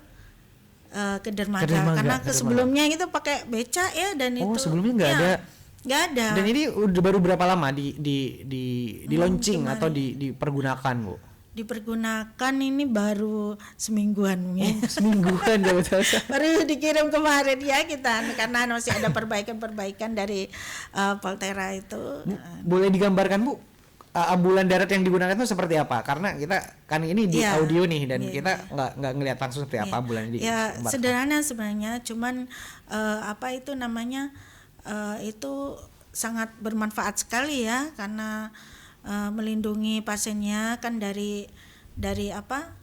dermaga. Karena sebelumnya itu pakai becak ya dan itu. Sebelumnya nggak ya, ada. Nggak ada. Dan ini udah baru berapa lama di launching atau dipergunakan Bu? Dipergunakan ini baru semingguan mungkin. Semingguan ya betul. Baru dikirim kemarin ya kita karena masih ada perbaikan dari Poltera itu. Boleh digambarkan Bu, ambulan darat yang digunakan itu seperti apa? Karena kita kan ini di Iya. audio nih dan Iya, kita nggak ngelihat langsung seperti apa ambulan ini. Ya digambarkan. sederhana sebenarnya, cuman apa itu namanya itu sangat bermanfaat sekali ya karena melindungi pasiennya kan dari apa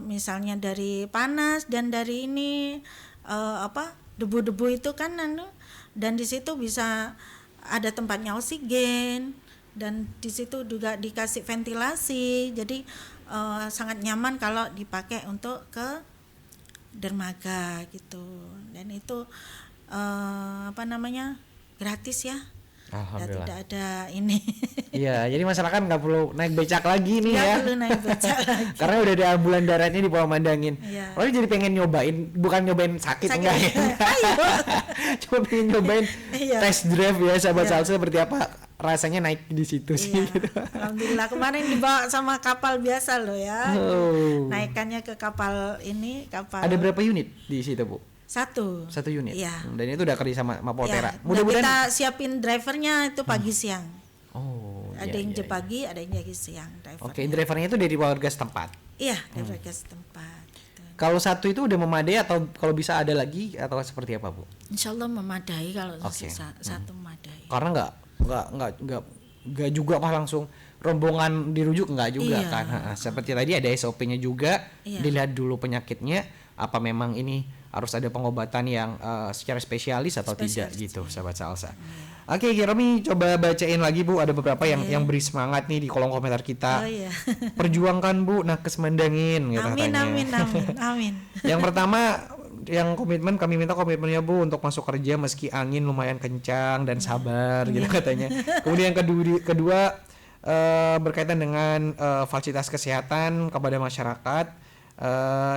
misalnya dari panas dan dari ini debu-debu itu kan dan di situ bisa ada tempatnya oksigen dan di situ juga dikasih ventilasi, jadi sangat nyaman kalau dipakai untuk ke dermaga gitu. Dan itu gratis ya. Alhamdulillah. Tidak ada ini. Iya, jadi masyarakat nggak perlu naik becak lagi nih Nggak ya. perlu naik becak lagi. Karena udah ada ambulan daratnya di Pulau Mandangin. Iya. Lalu jadi pengen nyobain, bukan nyobain sakit enggak ya? Ayo. Cuma pengen nyobain Iya. test drive ya sahabat Iya. salsa seperti apa rasanya naik di situ sih Iya. gitu. Alhamdulillah kemarin dibawa sama kapal biasa loh ya. Oh. Naikannya ke kapal ini, kapal Ada berapa unit di situ Bu? satu. Satu unit. Iya. Dan itu udah kerja sama Poltera. Ya, Mudah-mudahan. kita siapin drivernya itu pagi siang. Oh. Ada iya, yang iya, jam iya. pagi, ada yang jam siang driver. Oke, drivernya itu dari warga setempat. Iya, driver ke setempat. Gitu. Kalau satu itu udah memadai atau kalau bisa ada lagi atau seperti apa Bu? Insya Allah memadai kalau Oke. satu memadai. Karena nggak juga pas langsung rombongan dirujuk nggak juga Iya. kan. Seperti tadi ada SOP-nya juga, Iya. dilihat dulu penyakitnya apa memang ini harus ada pengobatan yang secara spesialis atau tidak Spesialis, gitu sahabat salsa. Oke, Romi coba bacain lagi Bu, ada beberapa yang beri semangat nih di kolom komentar kita. Oh iya. Perjuangkan Bu nakes Mandangin gitu Amin, katanya. amin, amin, amin. Yang pertama yang komitmen, kami minta komitmennya Bu untuk masuk kerja meski angin lumayan kencang dan sabar gitu katanya. Kemudian yang kedua berkaitan dengan fasilitas kesehatan kepada masyarakat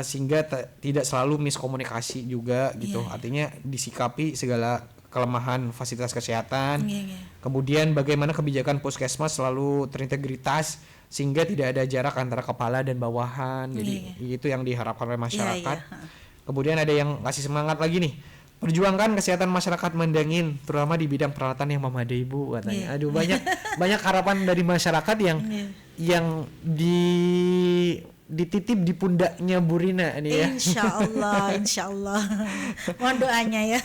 sehingga tidak selalu miskomunikasi juga gitu. Iya. Artinya disikapi segala kelemahan fasilitas kesehatan. Iya, iya. Kemudian bagaimana kebijakan puskesmas selalu terintegritas sehingga tidak ada jarak antara kepala dan bawahan. Jadi itu yang diharapkan oleh masyarakat. Iya, iya. Kemudian ada yang ngasih semangat lagi nih. Perjuangkan kesehatan masyarakat Mandangin terutama di bidang peralatan yang memadai Bu katanya. Iya. Aduh banyak harapan dari masyarakat yang Iya. yang dititip di pundaknya Bu Rina nih ya. Insya Allah. Mohon doanya ya.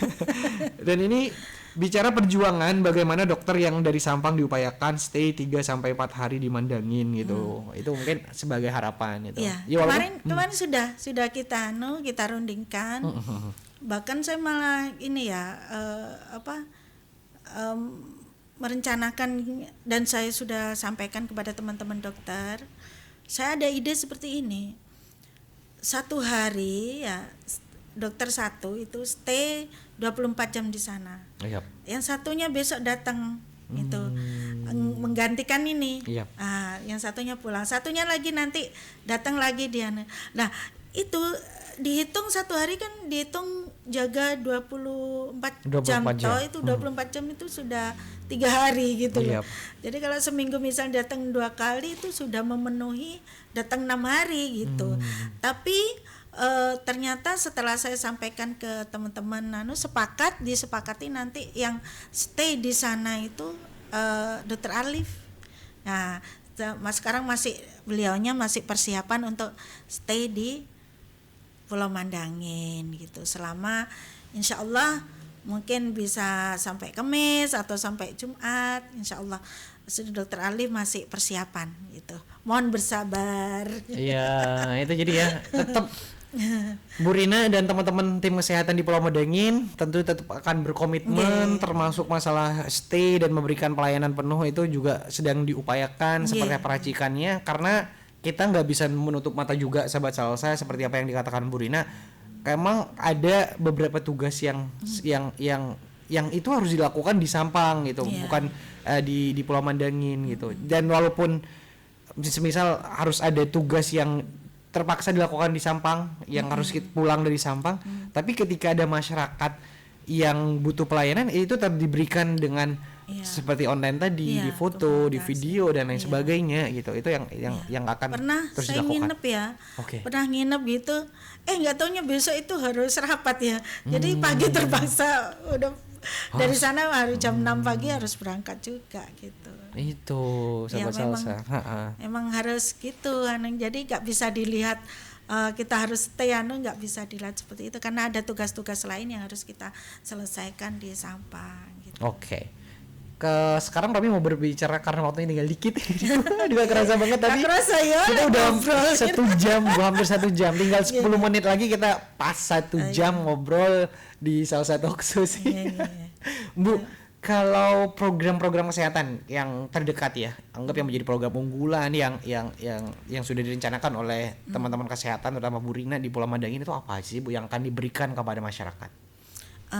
Dan ini bicara perjuangan bagaimana dokter yang dari Sampang diupayakan stay 3 sampai 4 hari di Mandangin gitu. Itu mungkin sebagai harapan gitu. Ya, Ya, walaupun- kemarin sudah kita rundingkan. Bahkan saya malah ini ya merencanakan dan saya sudah sampaikan kepada teman-teman dokter. Saya ada ide seperti ini. Satu hari ya dokter satu itu stay 24 jam di sana. Iya. Yang satunya besok datang itu menggantikan ini. Iya. Yang satunya pulang, satunya lagi nanti datang lagi dia. Nah, itu dihitung satu hari kan dihitung jaga 24 jam. 24 jam. Itu 24 jam itu sudah 3 hari gitu loh. Yap. Jadi kalau seminggu misal datang 2 kali itu sudah memenuhi datang 6 hari gitu. Tapi ternyata setelah saya sampaikan ke teman-teman disepakati nanti yang stay di sana itu Dr. Alif. Nah, sekarang beliaunya masih persiapan untuk stay di Pulau Mandangin gitu selama insya Allah mungkin bisa sampai Kamis atau sampai Jumat, insya Allah. Dr. Alif masih persiapan gitu. Mohon bersabar. Iya, itu jadi ya tetap Bu Rina dan teman-teman tim kesehatan di Pulau Mandangin tentu tetap akan berkomitmen termasuk masalah stay dan memberikan pelayanan penuh itu juga sedang diupayakan seperti apa racikannya, karena kita nggak bisa menutup mata juga sahabat Salsa seperti apa yang dikatakan Bu Rina. Emang ada beberapa tugas yang itu harus dilakukan di Sampang gitu, bukan di Pulau Mandangin gitu. Dan walaupun semisal harus ada tugas yang terpaksa dilakukan di Sampang yang harus pulang dari Sampang, tapi ketika ada masyarakat yang butuh pelayanan itu tetap diberikan dengan seperti online tadi, di foto, di video dan lain sebagainya gitu. Itu yang akan terus dilakukan. Nginep ya. Pernah nginep gitu. Nggak taunya besok itu harus rapat ya. Jadi pagi terpaksa udah dari sana harus jam 6 pagi harus berangkat juga gitu. Itu sahabat Salsa. Emang harus gitu. Jadi nggak bisa dilihat kita harus stay nggak bisa dilihat seperti itu karena ada tugas-tugas lain yang harus kita selesaikan di Sampang gitu. Sekarang kami mau berbicara karena waktunya tinggal dikit. Juga kerasa banget tadi. Kerasa ya. Kita udah hampir 1 jam. Tinggal 10 menit lagi kita pas 1 jam ngobrol di salah satu talkshow sih. Bu, kalau program-program kesehatan yang terdekat ya, anggap yang menjadi program unggulan yang sudah direncanakan oleh teman-teman kesehatan terutama Bu Rina di Pulau Mandangin itu apa sih Bu yang akan diberikan kepada masyarakat?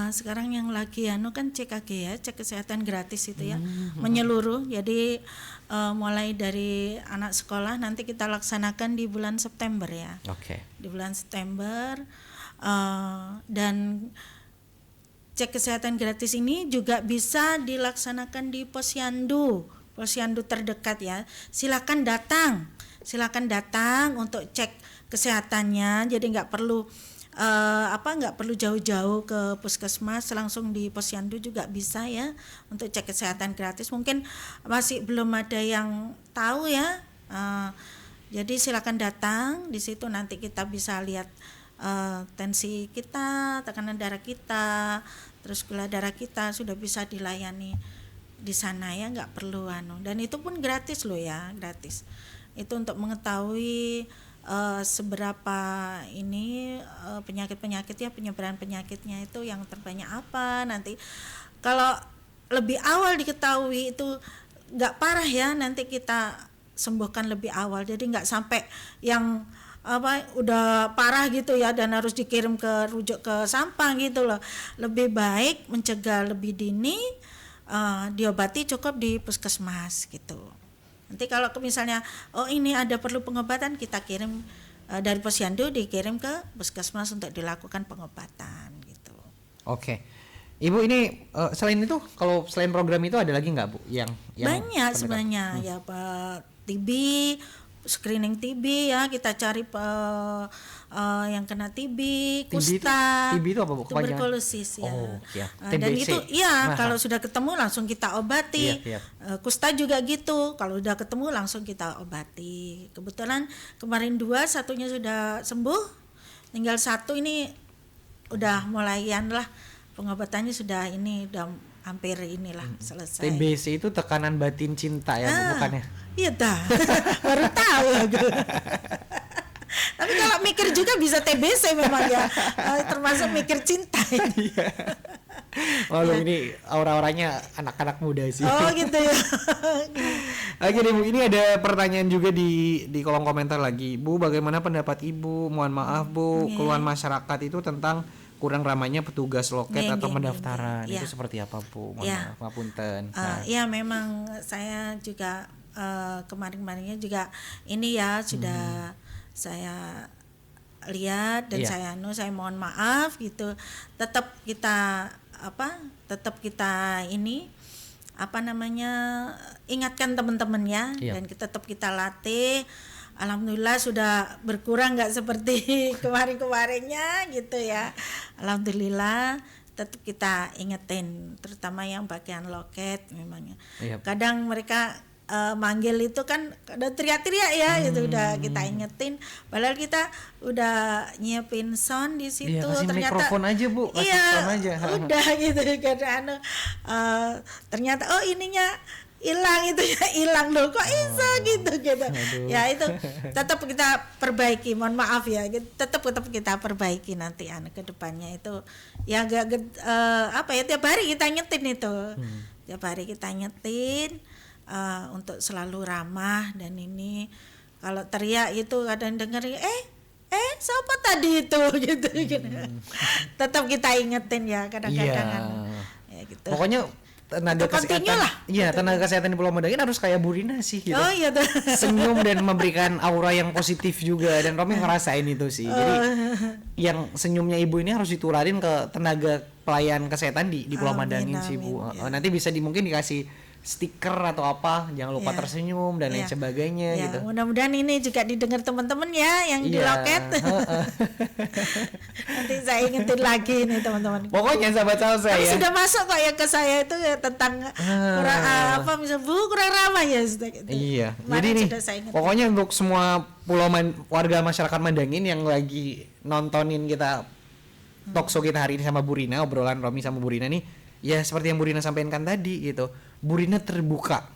Sekarang yang lagi kan CKG ya, cek kesehatan gratis itu ya, menyeluruh. Jadi mulai dari anak sekolah nanti kita laksanakan di bulan September ya. Di bulan September dan cek kesehatan gratis ini juga bisa dilaksanakan di posyandu terdekat ya. Silakan datang untuk cek kesehatannya. Jadi nggak perlu jauh-jauh ke puskesmas, langsung di posyandu juga bisa ya untuk cek kesehatan gratis. Mungkin masih belum ada yang tahu ya. Jadi silakan datang di situ, nanti kita bisa lihat tensi kita, tekanan darah kita, terus gula darah kita sudah bisa dilayani di sana ya, nggak perlu dan itu pun gratis loh ya, gratis. Itu untuk mengetahui seberapa ini penyakit-penyakitnya, penyebaran penyakitnya itu yang terbanyak apa. Nanti kalau lebih awal diketahui itu nggak parah ya, nanti kita sembuhkan lebih awal. Jadi nggak sampai yang udah parah gitu ya dan harus rujuk ke Sampang gitu loh. Lebih baik mencegah lebih dini, diobati cukup di puskesmas gitu. Nanti kalau misalnya ini ada perlu pengobatan, kita kirim dari posyandu dikirim ke puskesmas untuk dilakukan pengobatan gitu. Ibu ini selain itu, kalau selain program itu ada lagi nggak Bu yang banyak sebenarnya ya Pak, TB, screening TB ya, kita cari yang kena TB, kusta, TB itu apa Bu? Tuberkulosis ya. Dan TBC. itu kalau sudah ketemu langsung kita obati. Kusta juga gitu, kalau udah ketemu langsung kita obati. Kebetulan kemarin 2, satunya sudah sembuh, tinggal 1 ini udah mulaian lah pengobatannya, sudah hampir selesai. TBC itu tekanan batin cinta ya Bu, bukannya? Iya dah. Baru tahu aku. Tapi kalau mikir juga bisa TBC memang ya, termasuk mikir cinta. Waduh, ini aura-auranya anak-anak muda sih. Oh gitu ya. Oke deh Bu, ini ada pertanyaan juga di kolom komentar lagi. Bu, bagaimana pendapat Ibu? Mohon maaf Bu, keluhan masyarakat itu tentang kurang ramainya petugas loket atau pendaftaran. Itu seperti apa Bu? Mohon maaf, ngapunten. Ya memang saya juga kemarin-kemarinnya juga ini ya sudah saya lihat dan saya mohon maaf gitu. Tetap kita ini ingatkan teman-teman ya, dan tetap kita latih. Alhamdulillah sudah berkurang, nggak seperti kemarin-kemarinnya gitu ya. Alhamdulillah tetap kita ingetin, terutama yang bagian loket memangnya. Kadang mereka manggil itu kan udah teriak-teriak ya, itu udah kita ingetin, padahal kita udah nyiapin sound di situ. Kasih ternyata mikrofon aja Bu, kasih sound aja. Udah gitu kan, ternyata ininya hilang loh, kok bisa gitu. Ya itu tetap kita perbaiki, mohon maaf ya, tetap kita perbaiki nanti ke depannya itu ya tiap hari kita nyetin itu. Tiap hari kita nyetin untuk selalu ramah, dan ini kalau teriak itu kadang denger siapa tadi itu gitu. Tetap kita ingetin ya kadang-kadang ya gitu. Pokoknya tenaga kesehatan, tenaga kesehatan di Pulau Mandangin harus kayak Bu Rina sih gitu. Oh iya tuh. Senyum dan memberikan aura yang positif juga, dan Romi ngerasain itu sih. Jadi yang senyumnya Ibu ini harus ditularin ke tenaga pelayan kesehatan di Pulau Mandangin sih Bu. Nanti bisa mungkin dikasih stiker atau apa, jangan lupa tersenyum dan lain sebagainya gitu. Mudah-mudahan ini juga didengar teman-teman ya yang di loket. Nanti saya ingetin lagi nih teman-teman. Pokoknya sahabat saya. Tapi sudah masuk kok ya ke saya itu ya tentang kurang kurang ramah ya gitu. Iya. Jadi nih pokoknya untuk semua warga masyarakat Mandangin yang lagi nontonin kita talkshow kita hari ini sama Bu Rina, obrolan Romi sama Bu Rina nih, ya seperti yang Bu Rina sampaikan tadi gitu. Bu Rina terbuka,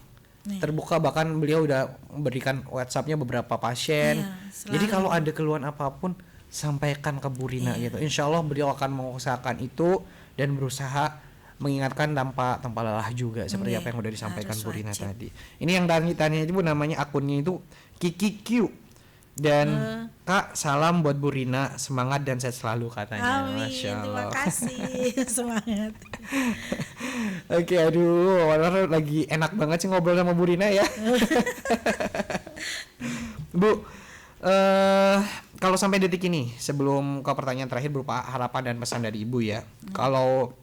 bahkan beliau udah memberikan WhatsApp-nya beberapa pasien. Jadi kalau ada keluhan apapun sampaikan ke Bu Rina gitu. Insya Allah beliau akan mengusahakan itu dan berusaha mengingatkan tanpa lelah juga, seperti apa yang udah disampaikan Bu Rina tadi. Ini yang tanya itu namanya akunnya itu Kiki Q. Dan Kak, salam buat Bu Rina, semangat dan sehat selalu katanya. Amin, Masya terima Allah. kasih, semangat. Oke, aduh, lagi enak banget sih ngobrol sama Bu Rina ya. Bu, kalau sampai detik ini, sebelum ke pertanyaan terakhir berupa harapan dan pesan dari Ibu ya, kalau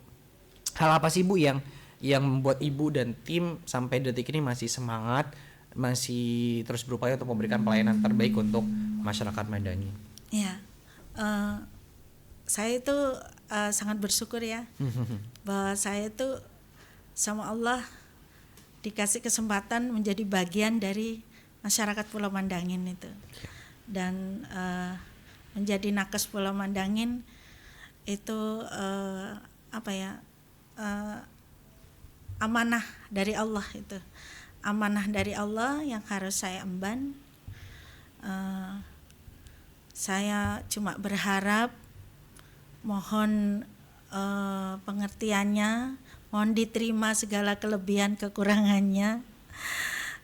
hal apa sih Bu yang membuat Ibu dan tim sampai detik ini masih semangat, masih terus berupaya untuk memberikan pelayanan terbaik untuk masyarakat Mandangin? Ya, saya itu sangat bersyukur ya bahwa saya itu sama Allah dikasih kesempatan menjadi bagian dari masyarakat Pulau Mandangin itu, dan menjadi nakes Pulau Mandangin itu amanah dari Allah itu. Amanah dari Allah yang harus saya emban. Saya cuma berharap, mohon pengertiannya, mohon diterima segala kelebihan kekurangannya.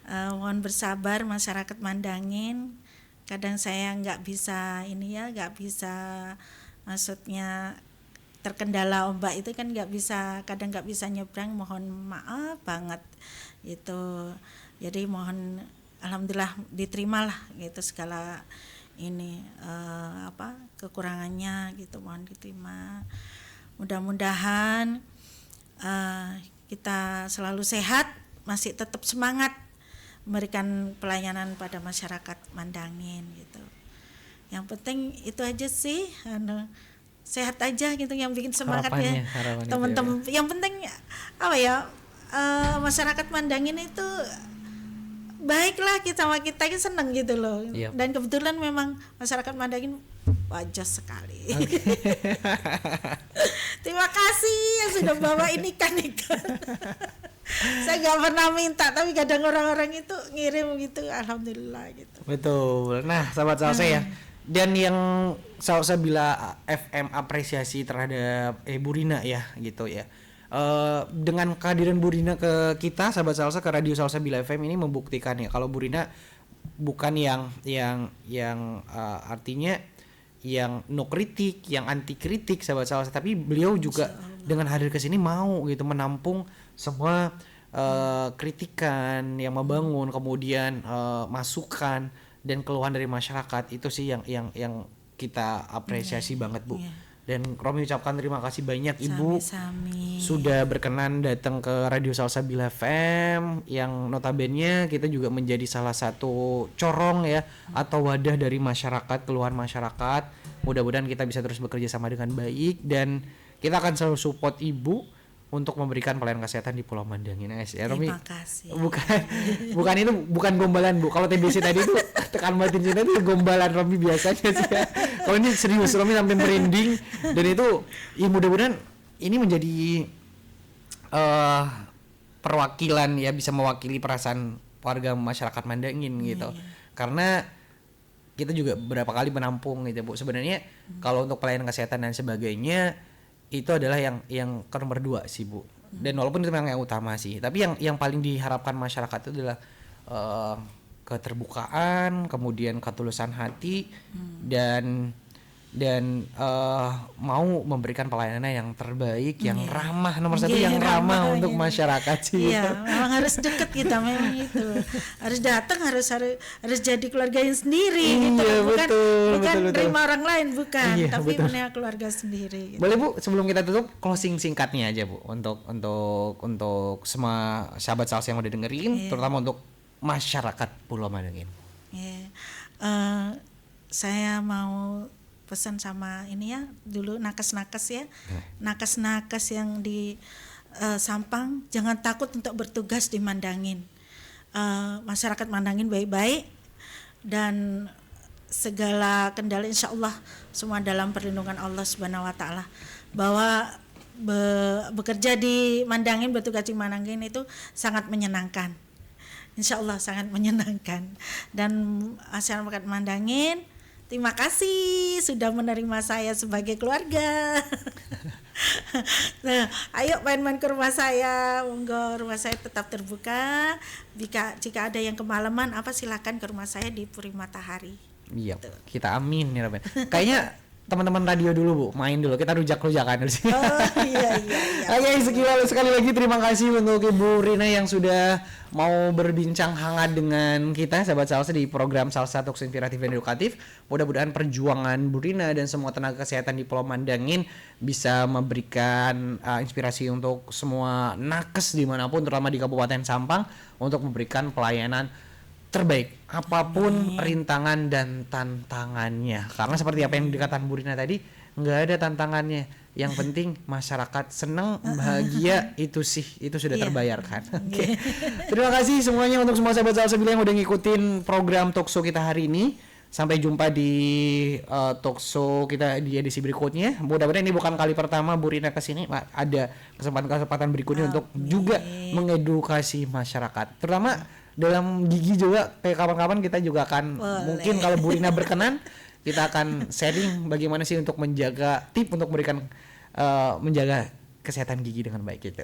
Mohon bersabar masyarakat Mandangin. Kadang saya nggak bisa maksudnya terkendala ombak itu kan kadang nggak bisa nyebrang, mohon maaf banget itu. Jadi mohon, alhamdulillah diterimalah gitu segala ini kekurangannya gitu, mohon diterima. Mudah-mudahan kita selalu sehat, masih tetap semangat memberikan pelayanan pada masyarakat Mandangin gitu. Yang penting itu aja sih, sehat aja gitu yang bikin semangat harapannya, ya teman-teman. Yang penting masyarakat Mandangin itu baiklah, kita sama kita seneng gitu loh. Dan kebetulan memang masyarakat Mandangin wajah sekali. Terima kasih yang sudah bawa ini ikan. Saya nggak pernah minta, tapi kadang orang-orang itu ngirim gitu, alhamdulillah gitu. Betul. Nah, sahabat saya, Dan yang Salsabila FM apresiasi terhadap Bu Rina ya gitu ya. Dengan kehadiran Bu Rina ke kita sahabat Salsa, ke Radio Salsabila FM ini membuktikan ya kalau Bu Rina bukan yang artinya yang no kritik, yang anti kritik sahabat Salsa, tapi beliau juga dengan hadir ke sini mau gitu menampung semua kritikan yang membangun, kemudian masukan dan keluhan dari masyarakat. Itu sih yang kita apresiasi banget Bu. Dan Romi ucapkan terima kasih banyak Ibu sudah berkenan datang ke Radio Salsabila FM yang notabene kita juga menjadi salah satu corong ya atau wadah dari masyarakat, keluhan masyarakat. Mudah-mudahan kita bisa terus bekerja sama dengan baik dan kita akan selalu support Ibu untuk memberikan pelayanan kesehatan di Pulau Mandangin. Ya, Romi. Terima kasih. Bukan gombalan Bu. Kalau TBC tadi itu tekan batin cinta itu gombalan Romi biasanya sih. Ya. Kalau ini serius Romi sampai merinding dan itu ya mudah-mudahan ini menjadi perwakilan ya, bisa mewakili perasaan warga masyarakat Mandangin gitu. Karena kita juga beberapa kali menampung gitu Bu. Sebenarnya kalau untuk pelayanan kesehatan dan sebagainya itu adalah yang ke nomor 2 sih Bu. Dan walaupun itu memang yang utama sih, tapi yang paling diharapkan masyarakat itu adalah keterbukaan, kemudian ketulusan hati dan mau memberikan pelayanan yang terbaik, yang ramah, nomor satu yang ramah untuk masyarakat sih. Iya, memang harus dekat kita, memang itu harus datang, harus jadi keluarganya sendiri gitu, bukan terima orang lain, bukan, tapi punya keluarga sendiri. Gitu. Boleh Bu, sebelum kita tutup closing singkatnya aja Bu untuk semua sahabat Salsa yang udah dengerin, terutama untuk masyarakat Pulau Mandangin. Saya mau pesan sama ini ya dulu nakes-nakes ya, nakes-nakes yang di Sampang, jangan takut untuk bertugas di Mandangin. Masyarakat Mandangin baik-baik dan segala kendala insya Allah semua dalam perlindungan Allah Subhanahu Wa Taala. Bahwa bekerja di Mandangin, bertugas di Mandangin itu sangat menyenangkan. Insya Allah sangat menyenangkan. Dan masyarakat Mandangin, terima kasih sudah menerima saya sebagai keluarga. Nah, ayo main-main ke rumah saya, monggo, rumah saya tetap terbuka. Jika ada yang kemalaman silakan ke rumah saya di Puri Matahari. Iya, kita amin ya Rabbi. Kayaknya teman-teman radio dulu Bu, main dulu, kita rujak-rujakan dulu sih. Iya. Oke, sekali lagi terima kasih untuk Ibu Rina yang sudah mau berbincang hangat dengan kita sahabat Salsa di program Salsa Talks Inspiratif dan Edukatif. Mudah-mudahan perjuangan Bu Rina dan semua tenaga kesehatan di Pulau Mandangin bisa memberikan inspirasi untuk semua nakes dimanapun, terutama di Kabupaten Sampang, untuk memberikan pelayanan terbaik apapun rintangan dan tantangannya. Karena seperti apa yang dikatakan Bu Rina tadi, nggak ada tantangannya. Yang penting masyarakat senang, bahagia, itu sudah terbayarkan. Oke. Terima kasih semuanya untuk semua sahabat Salsa yang udah ngikutin program talkshow kita hari ini. Sampai jumpa di talkshow kita di edisi berikutnya. Mudah-mudahan ini bukan kali pertama Bu Rina kesini, ada kesempatan berikutnya untuk juga mengedukasi masyarakat, terutama dalam gigi juga. Kayak kapan-kapan kita juga akan mungkin kalau Bu Rina berkenan kita akan sharing bagaimana sih untuk menjaga tip untuk memberikan menjaga kesehatan gigi dengan baik gitu.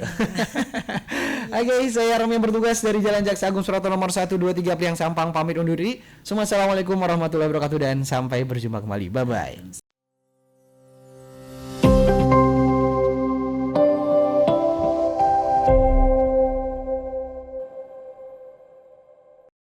Oke, saya Romi yang bertugas dari Jalan Jaksa Agung Surata nomor 123 Priang Sampang pamit undur diri. Assalamualaikum warahmatullahi wabarakatuh dan sampai berjumpa kembali. Bye bye.